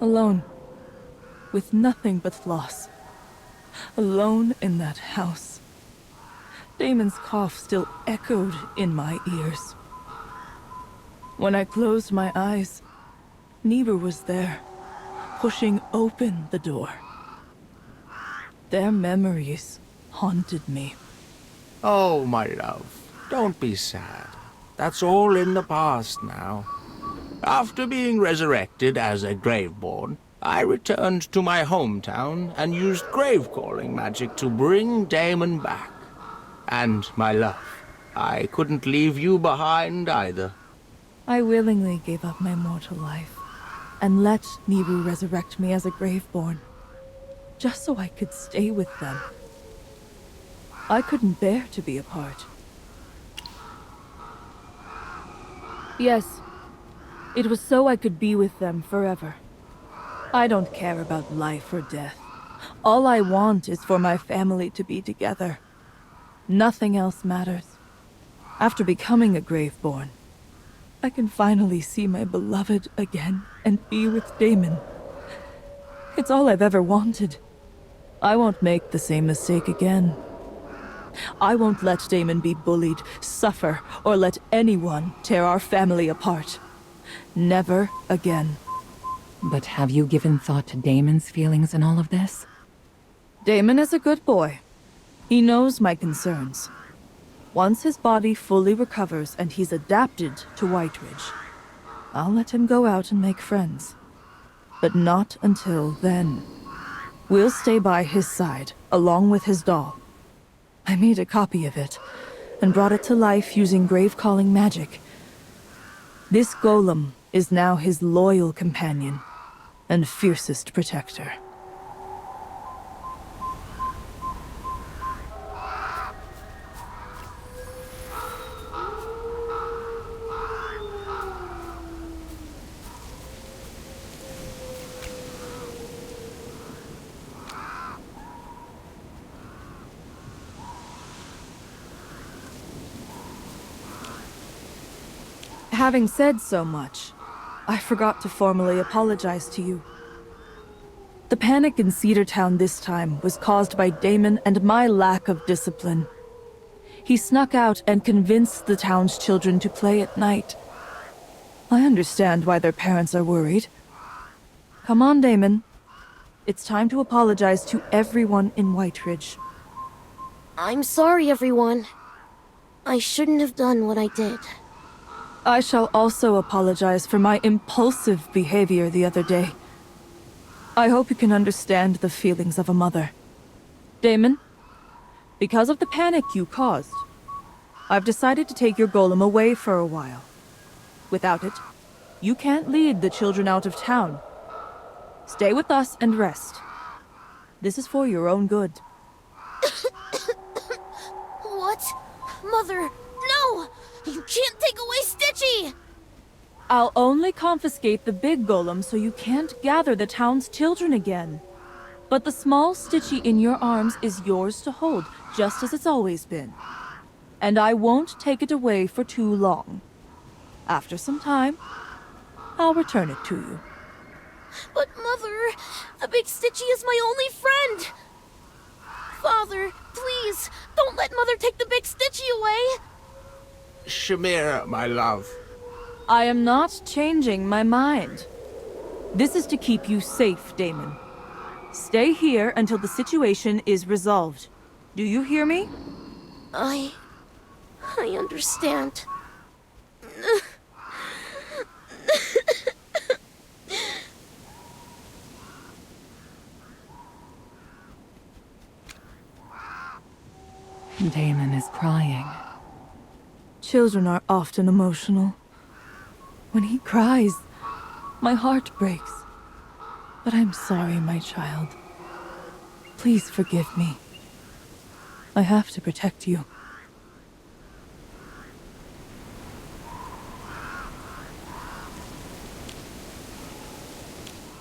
Alone, with nothing but loss. Alone in that house. Damon's cough still echoed in my ears. When I closed my eyes, Niru was there, pushing open the door. Their memories haunted me. Oh, my love, don't be sad. That's all in the past now. After being resurrected as a Graveborn, I returned to my hometown and used grave-calling magic to bring Damon back. And, my love, I couldn't leave you behind either. I willingly gave up my mortal life and let Niru resurrect me as a Graveborn, just so I could stay with them. I couldn't bear to be apart. Yes, it was so I could be with them forever. I don't care about life or death. All I want is for my family to be together. Nothing else matters. After becoming a Graveborn, I can finally see my beloved again and be with Damon. It's all I've ever wanted. I won't make the same mistake again. I won't let Damon be bullied, suffer, or let anyone tear our family apart. Never again. But have you given thought to Damon's feelings in all of this? Damon is a good boy. He knows my concerns. Once his body fully recovers and he's adapted to Whiteridge, I'll let him go out and make friends. But not until then. We'll stay by his side, along with his doll. I made a copy of it, and brought it to life using grave-calling magic. This golem is now his loyal companion, and fiercest protector. Having said so much, I forgot to formally apologize to you. The panic in Cedar Town this time was caused by Damon and my lack of discipline. He snuck out and convinced the town's children to play at night. I understand why their parents are worried. Come on, Damon. It's time to apologize to everyone in Whiteridge. I'm sorry, everyone. I shouldn't have done what I did. I shall also apologize for my impulsive behavior the other day. I hope you can understand the feelings of a mother. Damon, because of the panic you caused, I've decided to take your golem away for a while. Without it, you can't lead the children out of town. Stay with us and rest. This is for your own good. What? Mother, no! You can't take away Stitchy! I'll only confiscate the big golem so you can't gather the town's children again. But the small Stitchy in your arms is yours to hold, just as it's always been. And I won't take it away for too long. After some time, I'll return it to you. But Mother, the big Stitchy is my only friend! Father, please, don't let Mother take the big Stitchy away! Shamir, my love. I am not changing my mind. This is to keep you safe, Damon. Stay here until the situation is resolved. Do you hear me? I understand. Damon is crying. Children are often emotional. When he cries, my heart breaks. But I'm sorry, my child. Please forgive me. I have to protect you.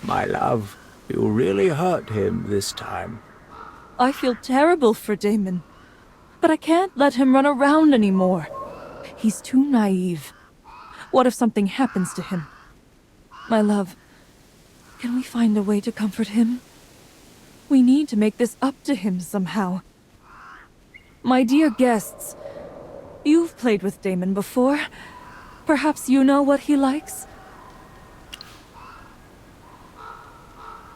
My love, you really hurt him this time. I feel terrible for Damon, but I can't let him run around anymore. He's too naive. What if something happens to him? My love, can we find a way to comfort him? We need to make this up to him somehow. My dear guests, you've played with Damon before. Perhaps you know what he likes?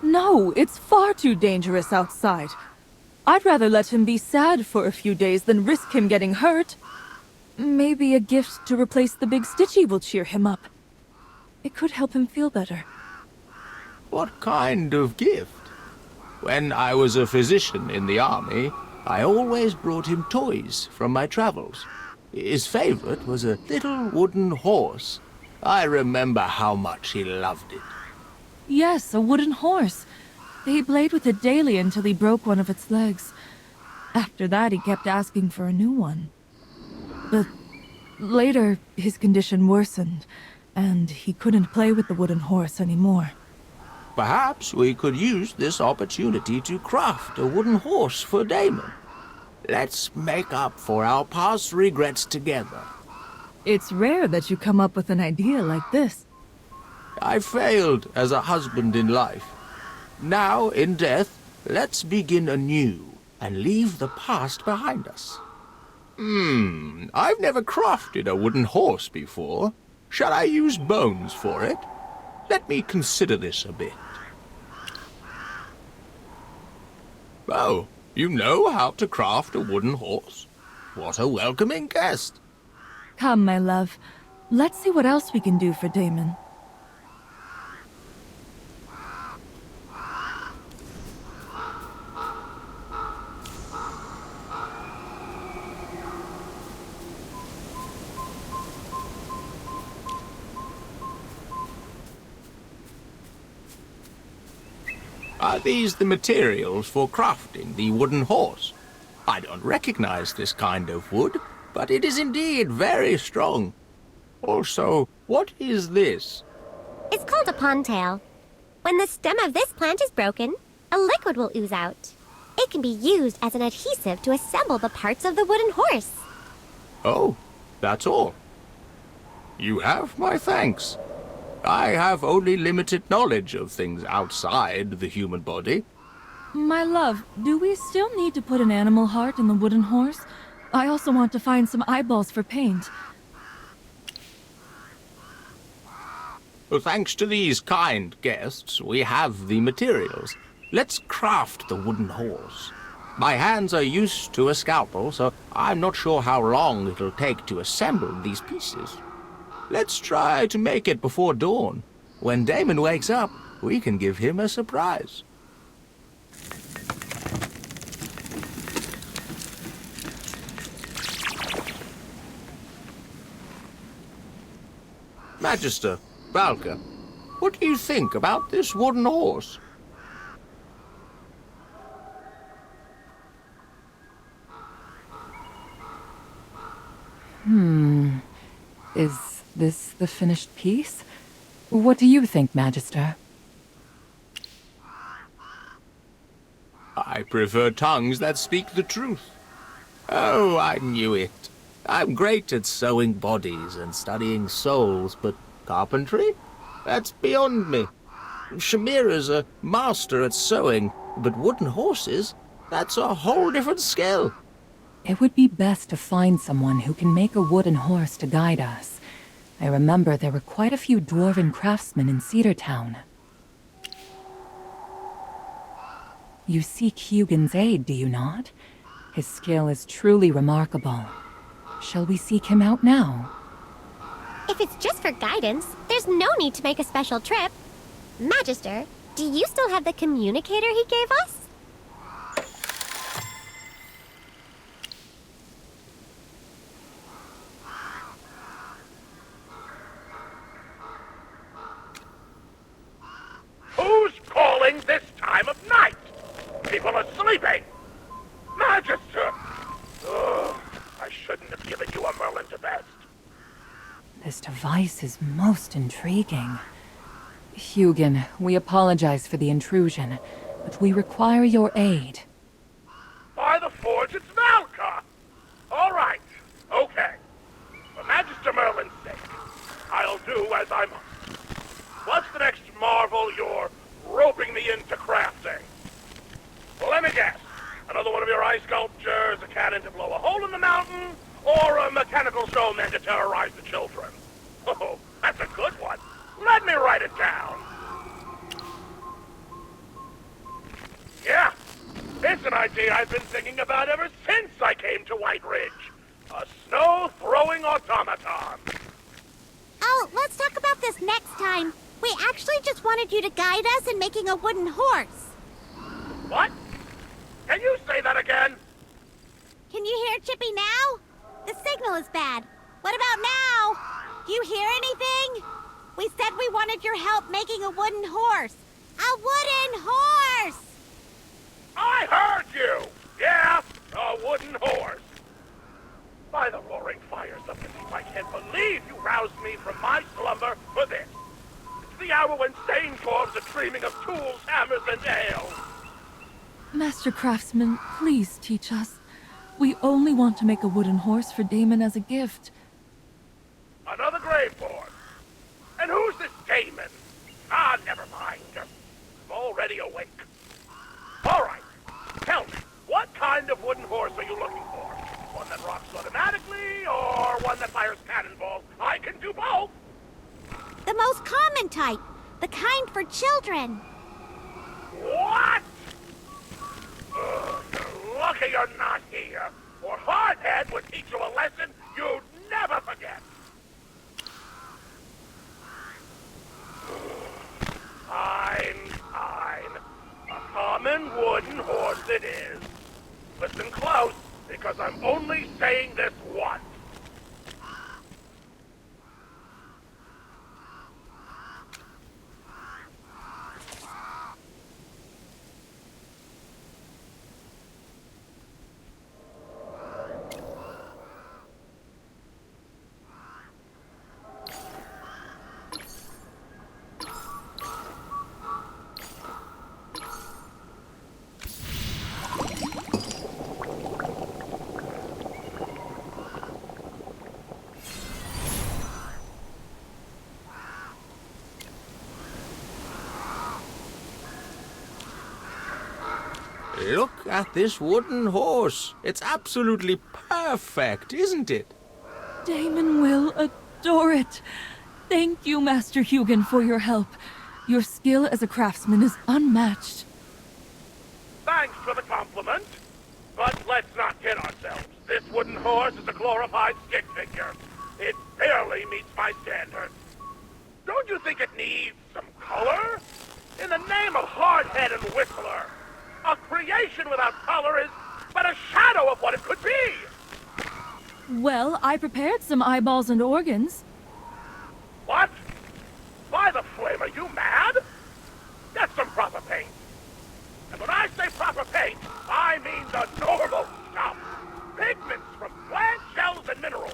No, it's far too dangerous outside. I'd rather let him be sad for a few days than risk him getting hurt. Maybe a gift to replace the big Stitchy will cheer him up. It could help him feel better. What kind of gift? When I was a physician in the army, I always brought him toys from my travels. His favorite was a little wooden horse. I remember how much he loved it. Yes, a wooden horse. He played with it daily until he broke one of its legs. After that, he kept asking for a new one. But later, his condition worsened, and he couldn't play with the wooden horse anymore. Perhaps we could use this opportunity to craft a wooden horse for Damon. Let's make up for our past regrets together. It's rare that you come up with an idea like this. I failed as a husband in life. Now, in death, let's begin anew and leave the past behind us. I've never crafted a wooden horse before. Shall I use bones for it? Let me consider this a bit. Oh, you know how to craft a wooden horse? What a welcoming guest. Come, my love. Let's see what else we can do for Damon. Are these the materials for crafting the wooden horse? I don't recognize this kind of wood, but it is indeed very strong. Also, what is this? It's called a pondtail. When the stem of this plant is broken, a liquid will ooze out. It can be used as an adhesive to assemble the parts of the wooden horse. Oh, that's all. You have my thanks. I have only limited knowledge of things outside the human body. My love, do we still need to put an animal heart in the wooden horse? I also want to find some eyeballs for paint. Well, thanks to these kind guests, we have the materials. Let's craft the wooden horse. My hands are used to a scalpel, so I'm not sure how long it'll take to assemble these pieces. Let's try to make it before dawn. When Damon wakes up, we can give him a surprise. Magister, Valka, what do you think about this wooden horse? Is this the finished piece? What do you think, Magister? I prefer tongues that speak the truth. Oh, I knew it. I'm great at sewing bodies and studying souls, but carpentry? That's beyond me. Shamira's a master at sewing, but wooden horses? That's a whole different skill. It would be best to find someone who can make a wooden horse to guide us. I remember there were quite a few dwarven craftsmen in Cedar Town. You seek Hugin's aid, do you not? His skill is truly remarkable. Shall we seek him out now? If it's just for guidance, there's no need to make a special trip. Magister, do you still have the communicator he gave us? Who's calling this time of night? People are sleeping. Magister! Ugh, I shouldn't have given you a Merlin to best. This device is most intriguing. Hugin, we apologize for the intrusion, but we require your aid. By the forge, it's Valka! All right, okay. For Magister Merlin's sake, I'll do as I must. What's the next marvel you're roping me into crafting? Well, let me guess. Another one of your ice sculptures, a cannon to blow a hole in the mountain, or a mechanical snowman to terrorize the children? Oh, that's a good one. Let me write it down. Yeah, it's an idea I've been thinking about ever since I came to White Ridge. A snow-throwing automaton. Oh, let's talk about this next time. We actually just wanted you to guide us in making a wooden horse. What? Can you say that again? Can you hear Chippy now? The signal is bad. What about now? Do you hear anything? We said we wanted your help making a wooden horse. A wooden horse! I heard you! Yeah, a wooden horse. By the roaring fires of the deep, I can't believe you roused me from my slumber for this. It's the hour when sane dwarves are dreaming of tools, hammers, and ale. Master Craftsman, please teach us. We only want to make a wooden horse for Damon as a gift. Another graveborn. And who's this Damon? Ah, never mind. I'm already awake. All right. Tell me, what kind of wooden horse are you looking for? One that rocks automatically, or one that fires cannonballs? I can do both. The most common type. The kind for children. What? Ugh, you're lucky you're not here. or Hardhead would teach you a lesson you'd never forget. Fine, fine. A common wooden horse it is. Listen close, because I'm only saying this once. Look at this wooden horse. It's absolutely perfect, isn't it? Damon will adore it. Thank you, Master Hugin, for your help. Your skill as a craftsman is unmatched. Thanks for the compliment. But let's not kid ourselves. This wooden horse is a glorified stick figure. It barely meets my standards. Don't you think it needs some color? In the name of Hardhead and Whistler, a creation without color is but a shadow of what it could be. Well, I prepared some eyeballs and organs. What? By the flame, are you mad? That's some proper paint. And when I say proper paint, I mean the normal stuff. Pigments from plant shells and minerals.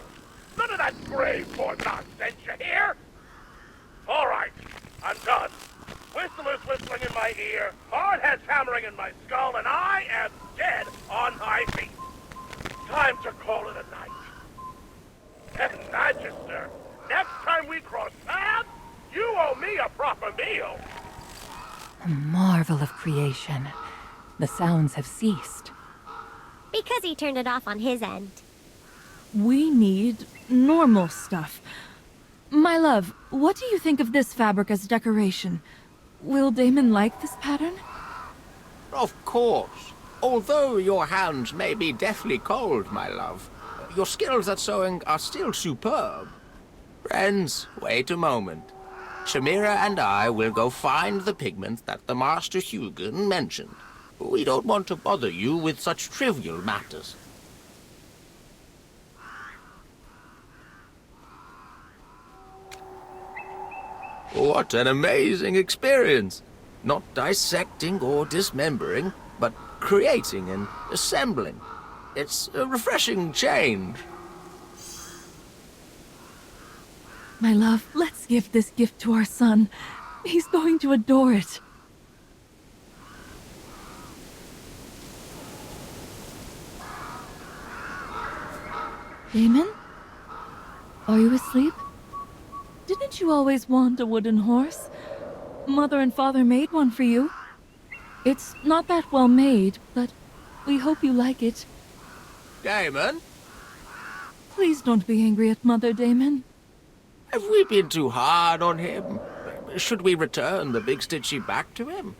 None of that grave-born nonsense, you hear? All right, I'm done. Whistler's whistling in my ear, Hardhead's hammering in my skull, and I am dead on my feet. Time to call it a night. And Magister, next time we cross paths, you owe me a proper meal. A marvel of creation. The sounds have ceased. Because he turned it off on his end. We need normal stuff. My love, what do you think of this fabric as decoration? Will Damon like this pattern? Of course. Although your hands may be deathly cold, my love, your skills at sewing are still superb. Friends, wait a moment. Shamira and I will go find the pigment that the Master Hugin mentioned. We don't want to bother you with such trivial matters. What an amazing experience! Not dissecting or dismembering, but creating and assembling. It's a refreshing change. My love, let's give this gift to our son. He's going to adore it. Damon? Are you asleep? Didn't you always want a wooden horse? Mother and Father made one for you. It's not that well made, but we hope you like it. Damon? Please don't be angry at Mother, Damon. Have we been too hard on him? Should we return the big stitchy back to him?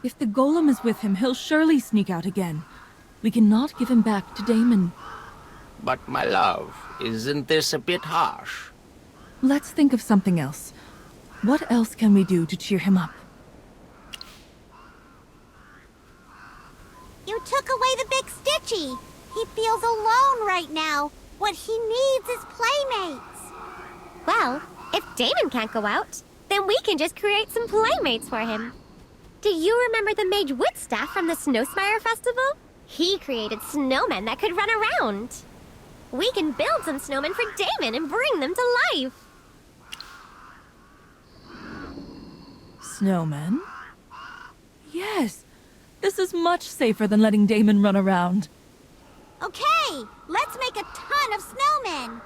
If the golem is with him, he'll surely sneak out again. We cannot give him back to Damon. But, my love, isn't this a bit harsh? Let's think of something else. What else can we do to cheer him up? You took away the big Stitchy. He feels alone right now. What he needs is playmates. Well, if Damon can't go out, then we can just create some playmates for him. Do you remember the Mage Whitstaff from the Snowspire Festival? He created snowmen that could run around. We can build some snowmen for Damon and bring them to life. Snowmen? Yes. This is much safer than letting Damon run around. Okay, let's make a ton of snowmen.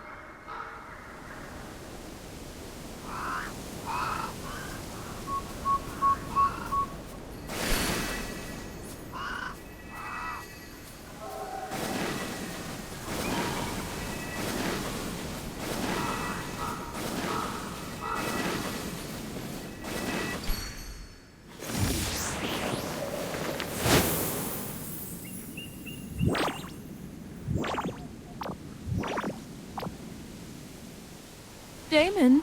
Damon,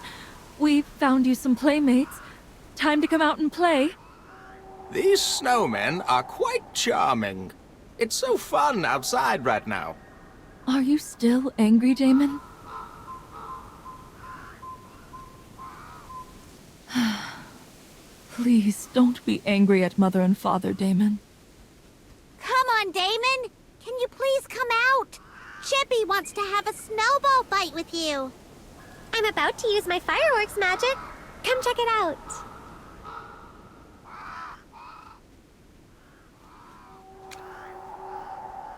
we found you some playmates. Time to come out and play. These snowmen are quite charming. It's so fun outside right now. Are you still angry, Damon? Please, don't be angry at Mother and Father, Damon. Come on, Damon. Can you please come out? Chippy wants to have a snowball fight with you. I'm about to use my fireworks magic. Come check it out.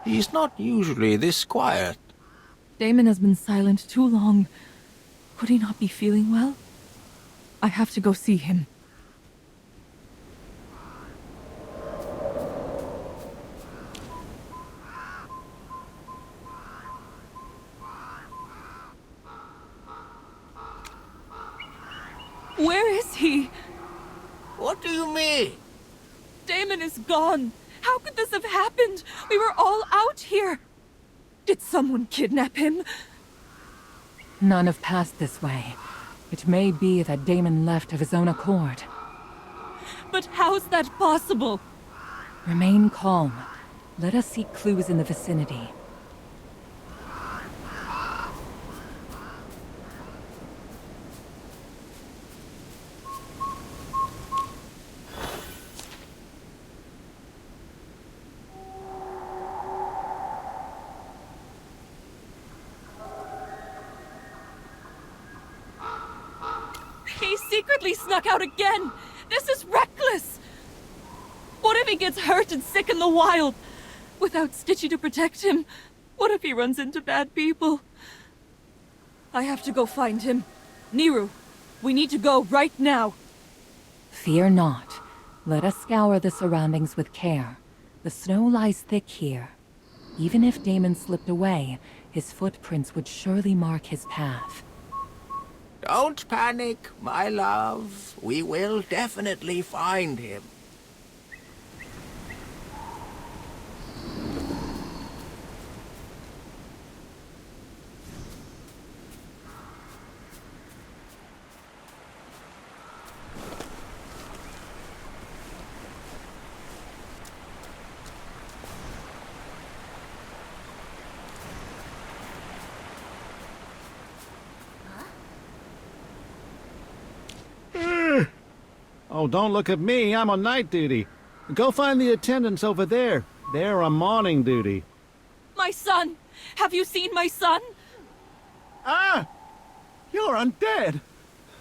He's not usually this quiet. Damon has been silent too long. Could he not be feeling well? I have to go see him. Where is he? What do you mean? Damon is gone. How could this have happened? We were all out here. Did someone kidnap him? None have passed this way. It may be that Damon left of his own accord. But how's that possible? Remain calm. Let us seek clues in the vicinity. He secretly snuck out again! This is reckless! What if he gets hurt and sick in the wild? Without Stitchy to protect him, what if he runs into bad people? I have to go find him. Niru, we need to go right now. Fear not. Let us scour the surroundings with care. The snow lies thick here. Even if Damon slipped away, his footprints would surely mark his path. Don't panic, my love. We will definitely find him. Oh, don't look at me. I'm on night duty. Go find the attendants over there. They're on morning duty. My son! Have you seen my son? Ah! You're undead!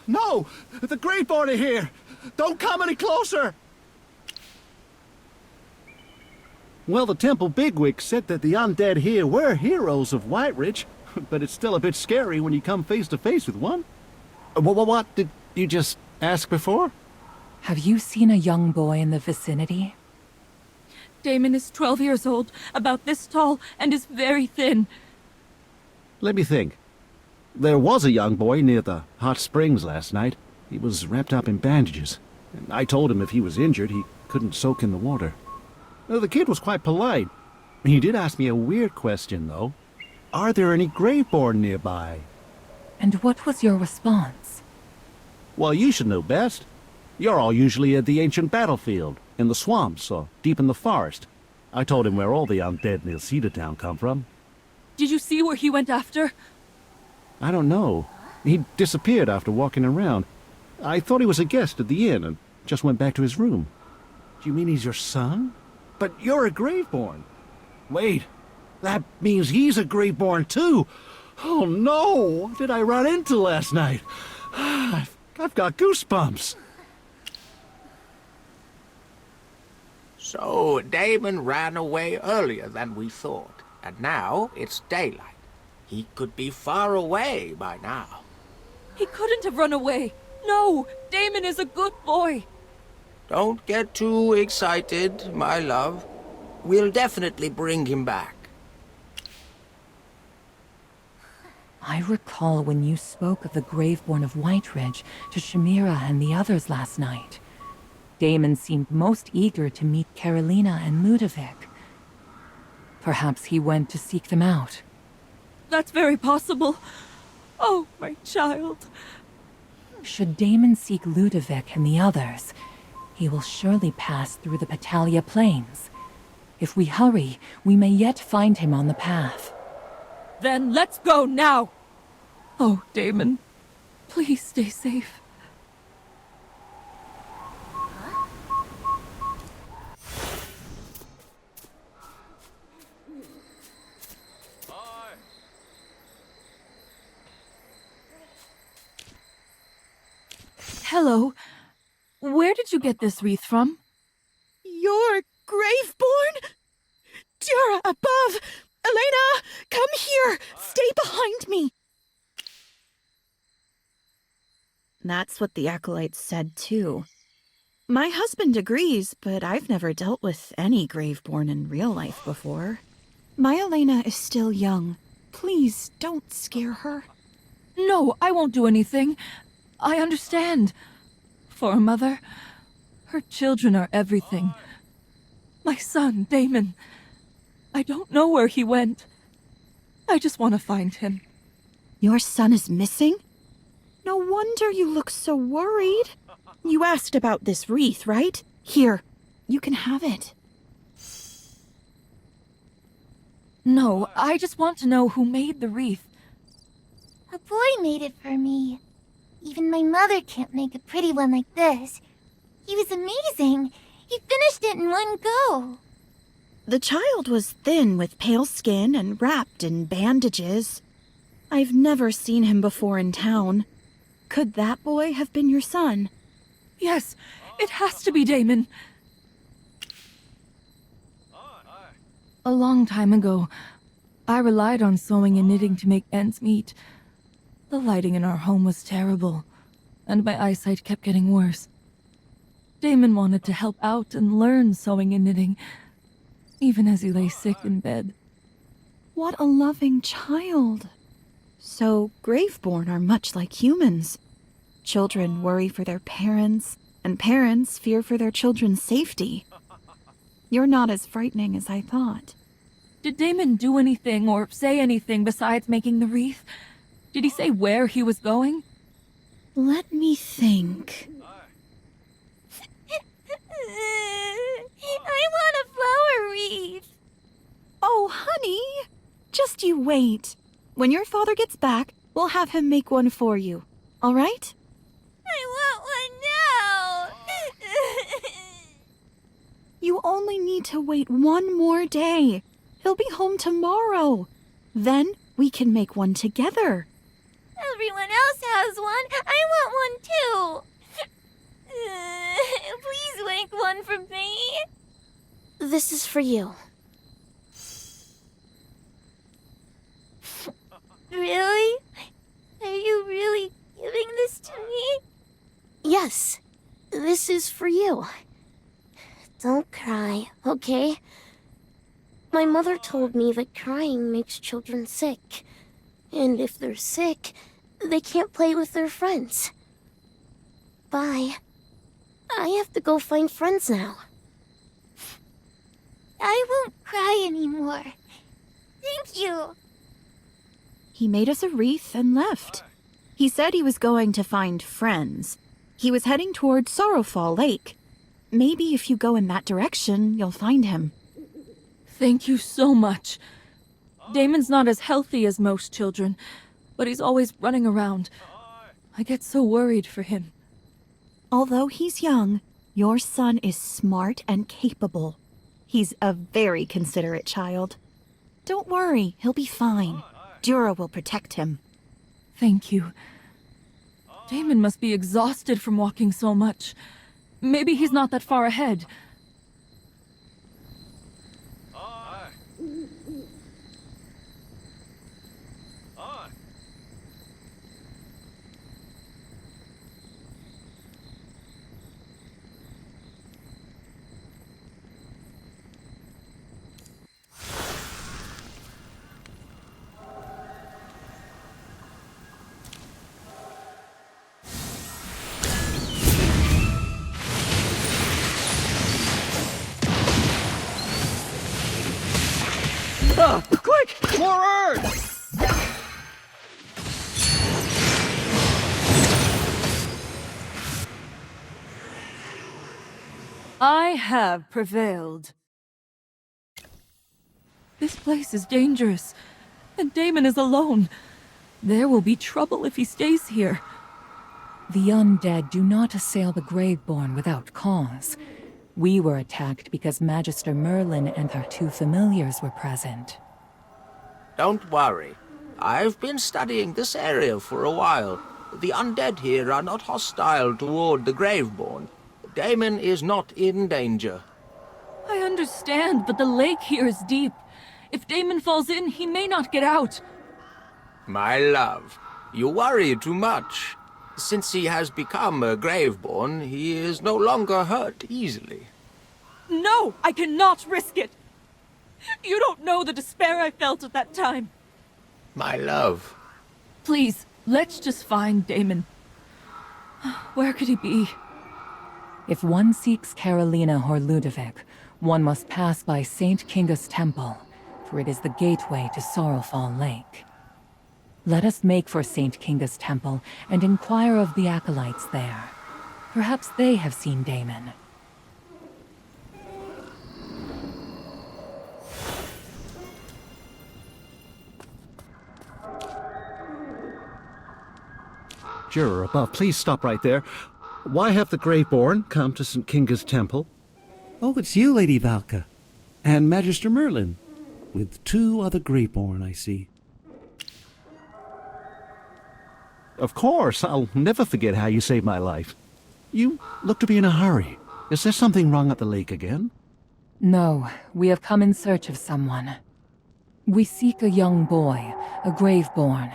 No! The Greatborn are here! Don't come any closer! Well, the temple bigwig said that the undead here were heroes of Whiteridge, but it's still a bit scary when you come face to face with one. What? Did you just ask before? Have you seen a young boy in the vicinity? Damon is 12 years old, about this tall, and is very thin. Let me think. There was a young boy near the hot springs last night. He was wrapped up in bandages. I told him if he was injured, he couldn't soak in the water. The kid was quite polite. He did ask me a weird question, though. Are there any Graveborn nearby? And what was your response? Well, you should know best. You're all usually at the ancient battlefield, in the swamps, or deep in the forest. I told him where all the undead near Cedar Town come from. Did you see where he went after? I don't know. He disappeared after walking around. I thought he was a guest at the inn and just went back to his room. Do you mean he's your son? But you're a Graveborn. Wait, that means he's a Graveborn too. Oh no! What did I run into last night? I've got goosebumps. So, Damon ran away earlier than we thought, and now it's daylight. He could be far away by now. He couldn't have run away. No, Damon is a good boy. Don't get too excited, my love. We'll definitely bring him back. I recall when you spoke of the Graveborn of Whiteridge to Shamira and the others last night. Damon seemed most eager to meet Carolina and Ludovic. Perhaps he went to seek them out. That's very possible. Oh, my child. Should Damon seek Ludovic and the others, he will surely pass through the Patalia Plains. If we hurry, we may yet find him on the path. Then let's go now! Oh, Damon, please stay safe. Hello. Where did you get this wreath from? You're Graveborn? Dura, above! Elena, come here! Stay behind me! That's what the acolytes said, too. My husband agrees, but I've never dealt with any Graveborn in real life before. My Elena is still young. Please, don't scare her. No, I won't do anything. I understand. For a mother, her children are everything. My son, Damon. I don't know where he went. I just want to find him. Your son is missing? No wonder you look so worried. You asked about this wreath, right? Here, you can have it. No, I just want to know who made the wreath. A boy made it for me. Even my mother can't make a pretty one like this. He was amazing. He finished it in one go. The child was thin with pale skin and wrapped in bandages. I've never seen him before in town. Could that boy have been your son? Yes, it has to be Damon. A long time ago, I relied on sewing and knitting to make ends meet. The lighting in our home was terrible, and my eyesight kept getting worse. Damon wanted to help out and learn sewing and knitting, even as he lay sick in bed. What a loving child. So, Graveborn are much like humans. Children worry for their parents, and parents fear for their children's safety. You're not as frightening as I thought. Did Damon do anything or say anything besides making the wreath? Did he say where he was going? Let me think. I want a flower wreath. Oh, honey. Just you wait. When your father gets back, we'll have him make one for you. All right? I want one now. You only need to wait one more day. He'll be home tomorrow. Then we can make one together. Everyone else has one. I want one too. Please make one for me. This is for you. Really? Are you really giving this to me? Yes, this is for you. Don't cry, okay? My mother told me that crying makes children sick. And if they're sick, they can't play with their friends. Bye. I have to go find friends now. I won't cry anymore. Thank you. He made us a wreath and left. He said he was going to find friends. He was heading toward Sorrowfall Lake. Maybe if you go in that direction, you'll find him. Thank you so much. Damon's not as healthy as most children, but he's always running around. I get so worried for him. Although he's young, your son is smart and capable. He's a very considerate child. Don't worry, he'll be fine. Dura will protect him. Thank you. Damon must be exhausted from walking so much. Maybe he's not that far ahead. Quick! More earth! I have prevailed. This place is dangerous, and Damon is alone. There will be trouble if he stays here. The undead do not assail the Graveborn without cause. We were attacked because Magister Merlin and our two familiars were present. Don't worry. I've been studying this area for a while. The undead here are not hostile toward the Graveborn. Damon is not in danger. I understand, but the lake here is deep. If Damon falls in, he may not get out. My love, you worry too much. Since he has become a Graveborn, he is no longer hurt easily. No, I cannot risk it. You don't know the despair I felt at that time. My love. Please, let's just find Damon. Where could he be? If one seeks Carolina or Ludovic, one must pass by St. Kinga's Temple, for it is the gateway to Sorrowfall Lake. Let us make for St. Kinga's Temple and inquire of the acolytes there. Perhaps they have seen Damon. Juror above, please stop right there. Why have the Graveborn come to St. Kinga's Temple? Oh, it's you, Lady Valka. And Magister Merlin. With 2 other Graveborn, I see. Of course, I'll never forget how you saved my life. You look to be in a hurry. Is there something wrong at the lake again? No, we have come in search of someone. We seek a young boy, a Graveborn.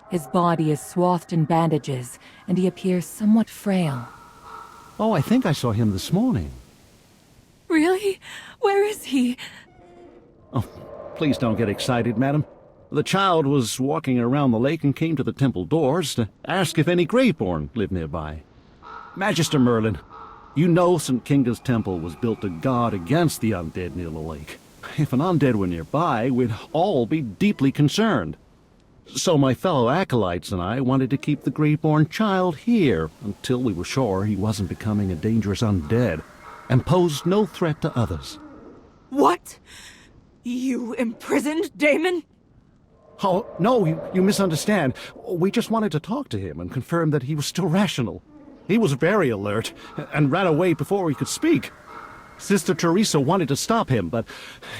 His body is swathed in bandages, and he appears somewhat frail. Oh, I think I saw him this morning. Really? Where is he? Oh, please don't get excited, madam. The child was walking around the lake and came to the temple doors to ask if any Graveborn lived nearby. Magister Merlin, you know St. Kinga's Temple was built to guard against the undead near the lake. If an undead were nearby, we'd all be deeply concerned. So my fellow acolytes and I wanted to keep the Graveborn child here until we were sure he wasn't becoming a dangerous undead and posed no threat to others. What? You imprisoned Damon? Oh, no, you misunderstand. We just wanted to talk to him and confirm that he was still rational. He was very alert and ran away before we could speak. Sister Teresa wanted to stop him, but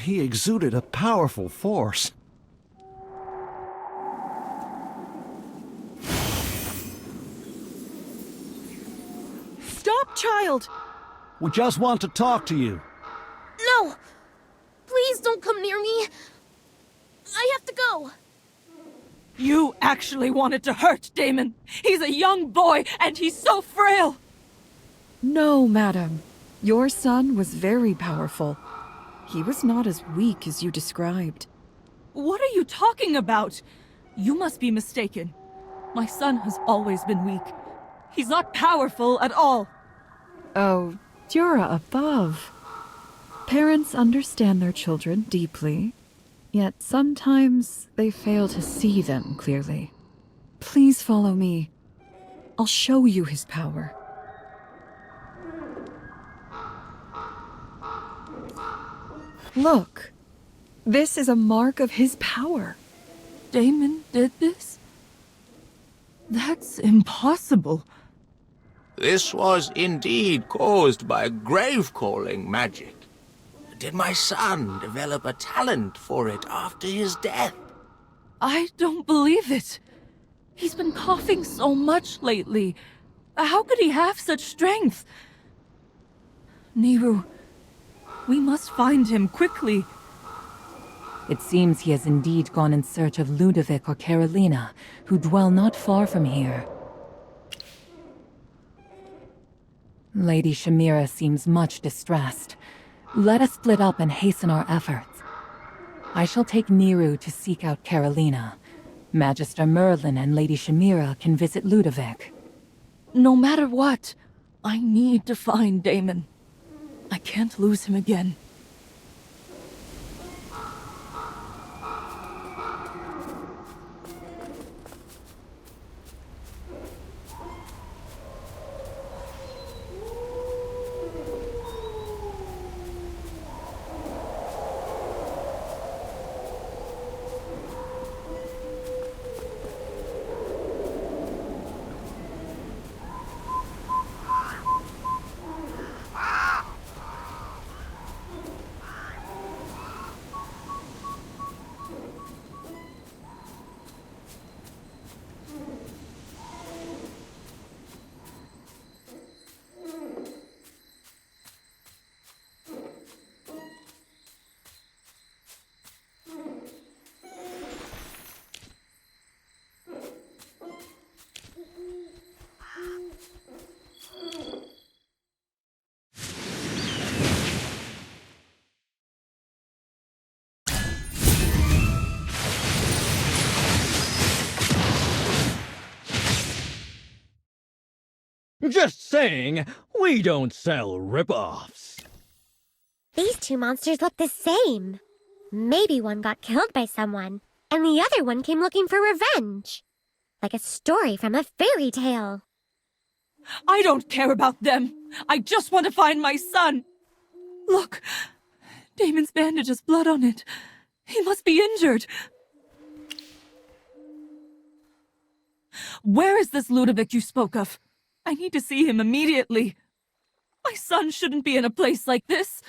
he exuded a powerful force. Stop, child! We just want to talk to you. No! Please don't come near me. I have to go. You actually wanted to hurt Damon. He's a young boy, and he's so frail. No, madam. Your son was very powerful. He was not as weak as you described. What are you talking about? You must be mistaken. My son has always been weak. He's not powerful at all. Oh, Jura above. Parents understand their children deeply, yet sometimes they fail to see them clearly. Please follow me. I'll show you his power. Look, this is a mark of his power. Damon did this? That's impossible. This was indeed caused by grave-calling magic. Did my son develop a talent for it after his death? I don't believe it. He's been coughing so much lately. How could he have such strength? Niru, we must find him quickly. It seems he has indeed gone in search of Ludovic or Carolina, who dwell not far from here. Lady Shamira seems much distressed. Let us split up and hasten our efforts. I shall take Niru to seek out Carolina. Magister Merlin and Lady Shamira can visit Ludovic. No matter what, I need to find Damon. I can't lose him again. Just saying, we don't sell rip-offs. These two monsters look the same. Maybe one got killed by someone, and the other one came looking for revenge. Like a story from a fairy tale. I don't care about them. I just want to find my son. Look, Damon's bandage has blood on it. He must be injured. Where is this Ludovic you spoke of? I need to see him immediately. My son shouldn't be in a place like this.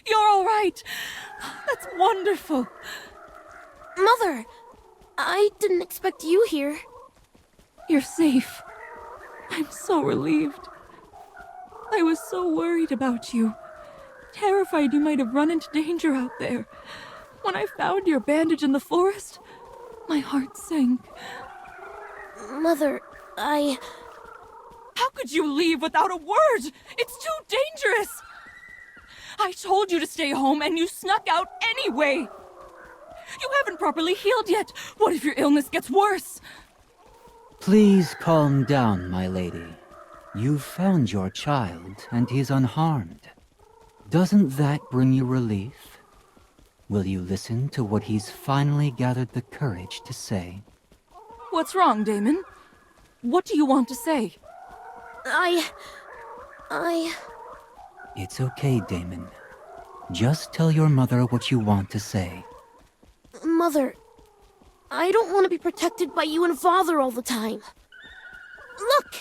You're all right. That's wonderful. Mother, I didn't expect you here. You're safe. I'm so relieved. I was so worried about you. Terrified you might have run into danger out there. When I found your bandage in the forest, my heart sank. Mother, How could you leave without a word? It's too dangerous! I told you to stay home and you snuck out anyway! You haven't properly healed yet. What if your illness gets worse? Please calm down, my lady. You've found your child, and he's unharmed. Doesn't that bring you relief? Will you listen to what he's finally gathered the courage to say? What's wrong, Damon? What do you want to say? It's okay, Damon. Just tell your mother what you want to say. Mother, I don't want to be protected by you and Father all the time. Look!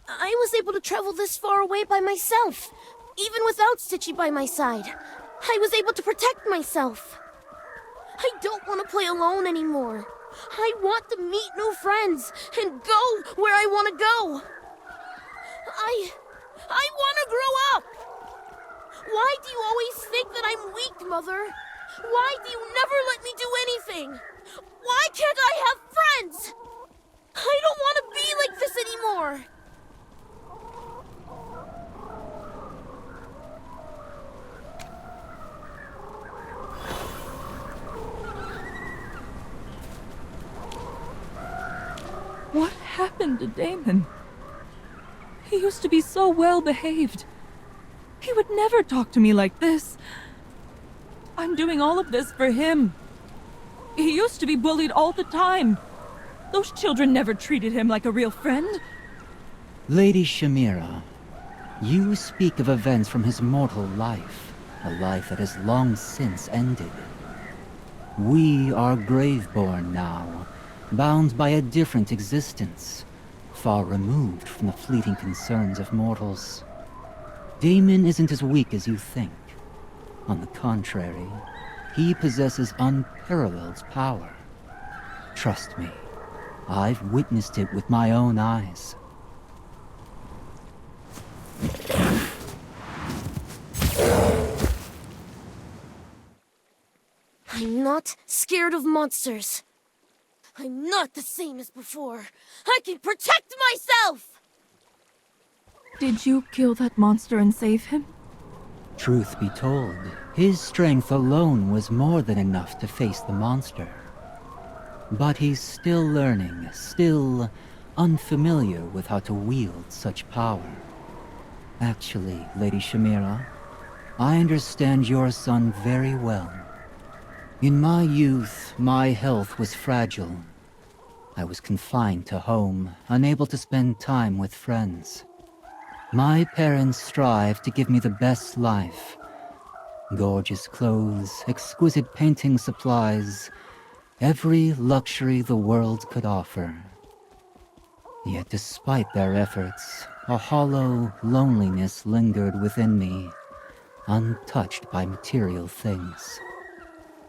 I was able to travel this far away by myself, even without Stitchy by my side. I was able to protect myself. I don't want to play alone anymore. I want to meet new friends and go where I want to go. I want to grow up. Why do you always think that I'm weak, Mother? Why do you never let me do anything? Why can't I have friends? I don't want to be like this anymore. What happened to Damon? He used to be so well behaved. He would never talk to me like this. I'm doing all of this for him. He used to be bullied all the time. Those children never treated him like a real friend. Lady Shamira, you speak of events from his mortal life, a life that has long since ended. We are Graveborn now, bound by a different existence, far removed from the fleeting concerns of mortals. Damon isn't as weak as you think. On the contrary, he possesses unparalleled power. Trust me, I've witnessed it with my own eyes. I'm not not scared of monsters. I'm not the same as before. I can protect myself! Did you kill that monster and save him? Truth be told, his strength alone was more than enough to face the monster. But he's still learning, still unfamiliar with how to wield such power. Actually, Lady Shamira, I understand your son very well. In my youth, my health was fragile. I was confined to home, unable to spend time with friends. My parents strive to give me the best life. Gorgeous clothes, exquisite painting supplies, every luxury the world could offer. Yet despite their efforts, a hollow loneliness lingered within me, untouched by material things.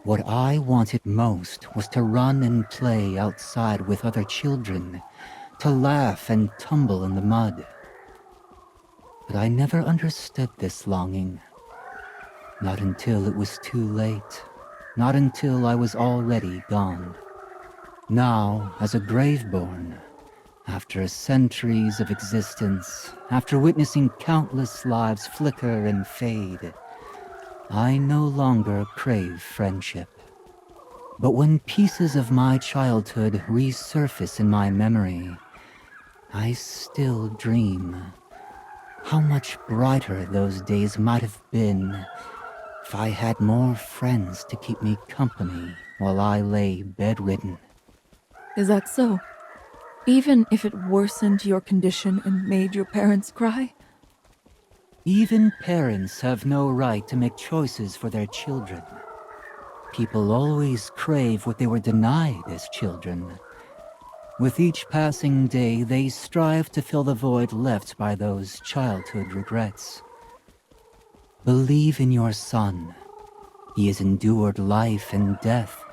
What I wanted most was to run and play outside with other children, to laugh and tumble in the mud. But I never understood this longing. Not until it was too late. Not until I was already gone. Now, as a graveborn, after centuries of existence, after witnessing countless lives flicker and fade, I no longer crave friendship. But when pieces of my childhood resurface in my memory, I still dream. How much brighter those days might have been if I had more friends to keep me company while I lay bedridden. Is that so? Even if it worsened your condition and made your parents cry? Even parents have no right to make choices for their children. People always crave what they were denied as children. With each passing day, they strive to fill the void left by those childhood regrets. Believe in your son. He has endured life and death.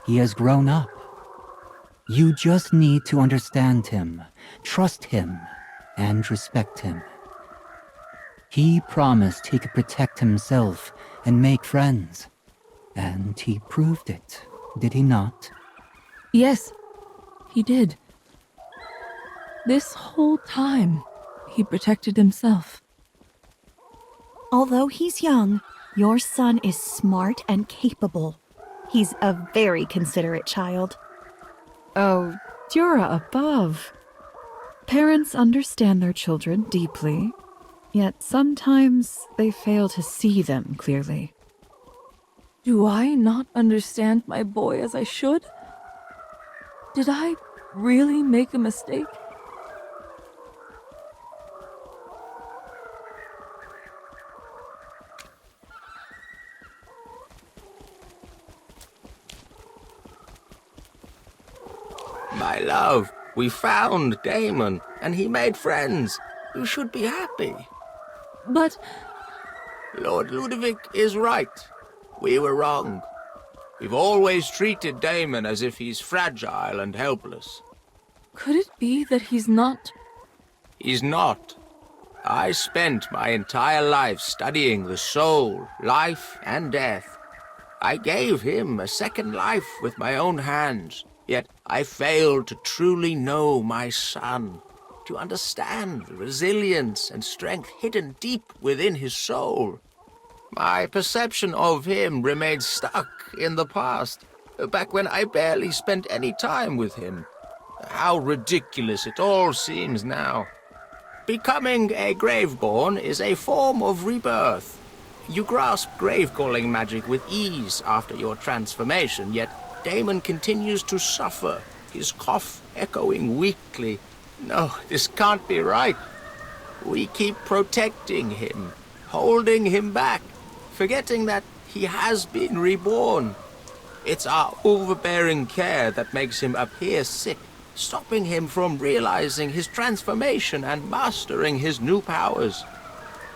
He has grown up. You just need to understand him, trust him, and respect him. He promised he could protect himself and make friends. And he proved it, did he not? Yes, he did. This whole time, he protected himself. Although he's young, your son is smart and capable. He's a very considerate child. Oh, Dura above. Parents understand their children deeply, yet sometimes they fail to see them clearly. Do I not understand my boy as I should? Did I really make a mistake? My love, we found Damon, and he made friends. You should be happy. But... Lord Ludovic is right. We were wrong. We've always treated Damon as if he's fragile and helpless. Could it be that he's not? He's not. I spent my entire life studying the soul, life, and death. I gave him a second life with my own hands. Yet I failed to truly know my son, to understand the resilience and strength hidden deep within his soul. My perception of him remained stuck in the past, back when I barely spent any time with him. How ridiculous it all seems now. Becoming a Graveborn is a form of rebirth. You grasp grave-calling magic with ease after your transformation, yet Damon continues to suffer, his cough echoing weakly. No, this can't be right. We keep protecting him, holding him back, forgetting that he has been reborn. It's our overbearing care that makes him appear sick, stopping him from realizing his transformation and mastering his new powers.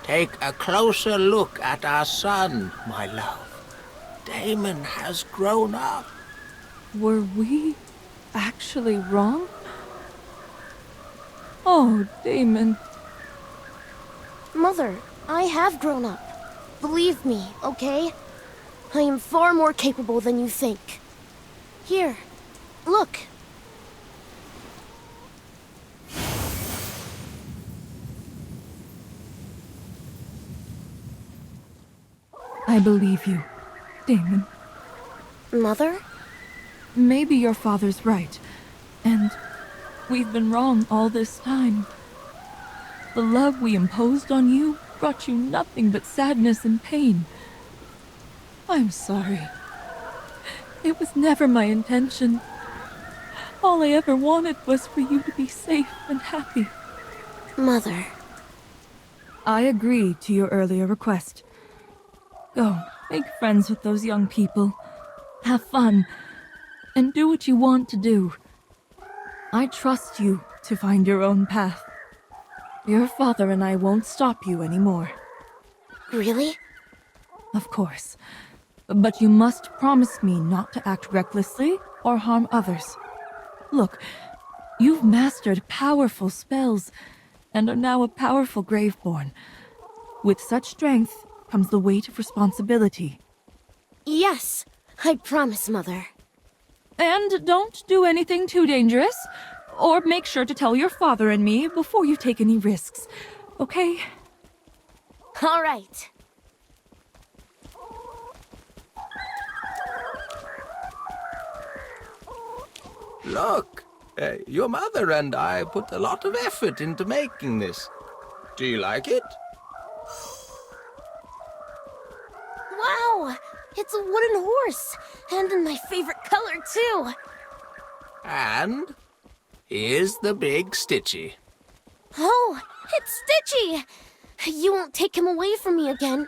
Take a closer look at our son, my love. Damon has grown up. Were we actually wrong? Oh, Damon. Mother, I have grown up. Believe me, okay? I am far more capable than you think. Here, look. I believe you, Damon. Mother? Maybe your father's right, and we've been wrong all this time. The love we imposed on you brought you nothing but sadness and pain. I'm sorry. It was never my intention. All I ever wanted was for you to be safe and happy. Mother. I agree to your earlier request. Go, make friends with those young people. Have fun, and do what you want to do. I trust you to find your own path. Your father and I won't stop you anymore. Really? Of course. But you must promise me not to act recklessly or harm others. Look, you've mastered powerful spells and are now a powerful Graveborn. With such strength comes the weight of responsibility. Yes, I promise, Mother. And don't do anything too dangerous, or make sure to tell your father and me before you take any risks, okay? All right. Look, your mother and I put a lot of effort into making this. Do you like it? Wow! It's a wooden horse, and in my favorite color, too. And here's the big Stitchy. Oh, it's Stitchy! You won't take him away from me again,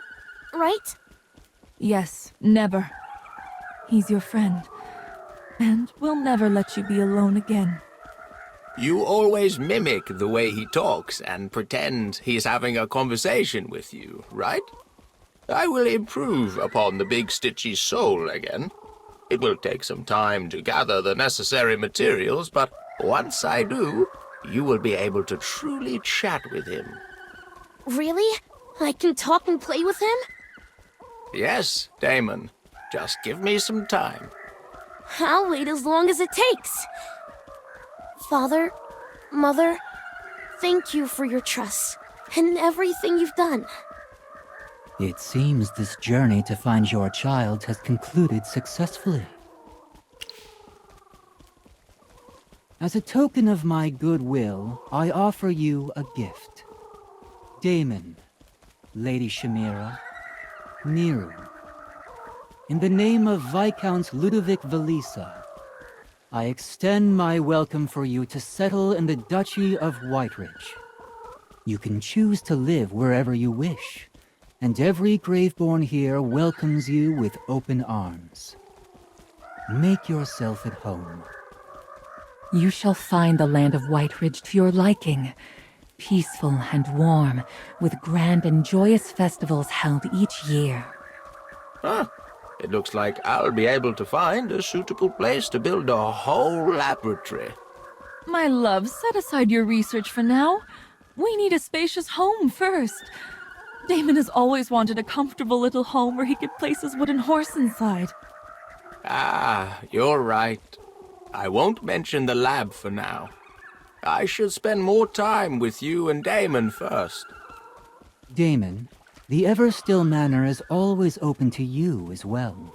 right? Yes, never. He's your friend, and we'll never let you be alone again. You always mimic the way he talks and pretend he's having a conversation with you, right? I will improve upon the big Stitchy's soul again. It will take some time to gather the necessary materials, but once I do, you will be able to truly chat with him. Really? I can talk and play with him? Yes, Damon. Just give me some time. I'll wait as long as it takes. Father, Mother, thank you for your trust and everything you've done. It seems this journey to find your child has concluded successfully. As a token of my goodwill, I offer you a gift. Damon, Lady Chimera, Niru. In the name of Viscount Ludovic Velisa, I extend my welcome for you to settle in the Duchy of Whiteridge. You can choose to live wherever you wish, and every Graveborn here welcomes you with open arms. Make yourself at home. You shall find the land of Whiteridge to your liking. Peaceful and warm, with grand and joyous festivals held each year. Huh. It looks like I'll be able to find a suitable place to build a whole laboratory. My love, set aside your research for now. We need a spacious home first. Damon has always wanted a comfortable little home where he could place his wooden horse inside. Ah, you're right. I won't mention the lab for now. I should spend more time with you and Damon first. Damon, the Everstill Manor is always open to you as well.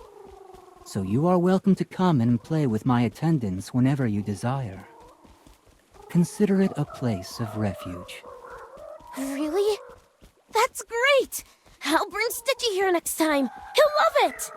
So you are welcome to come and play with my attendants whenever you desire. Consider it a place of refuge. Really? That's great! I'll bring Stitchy here next time. He'll love it!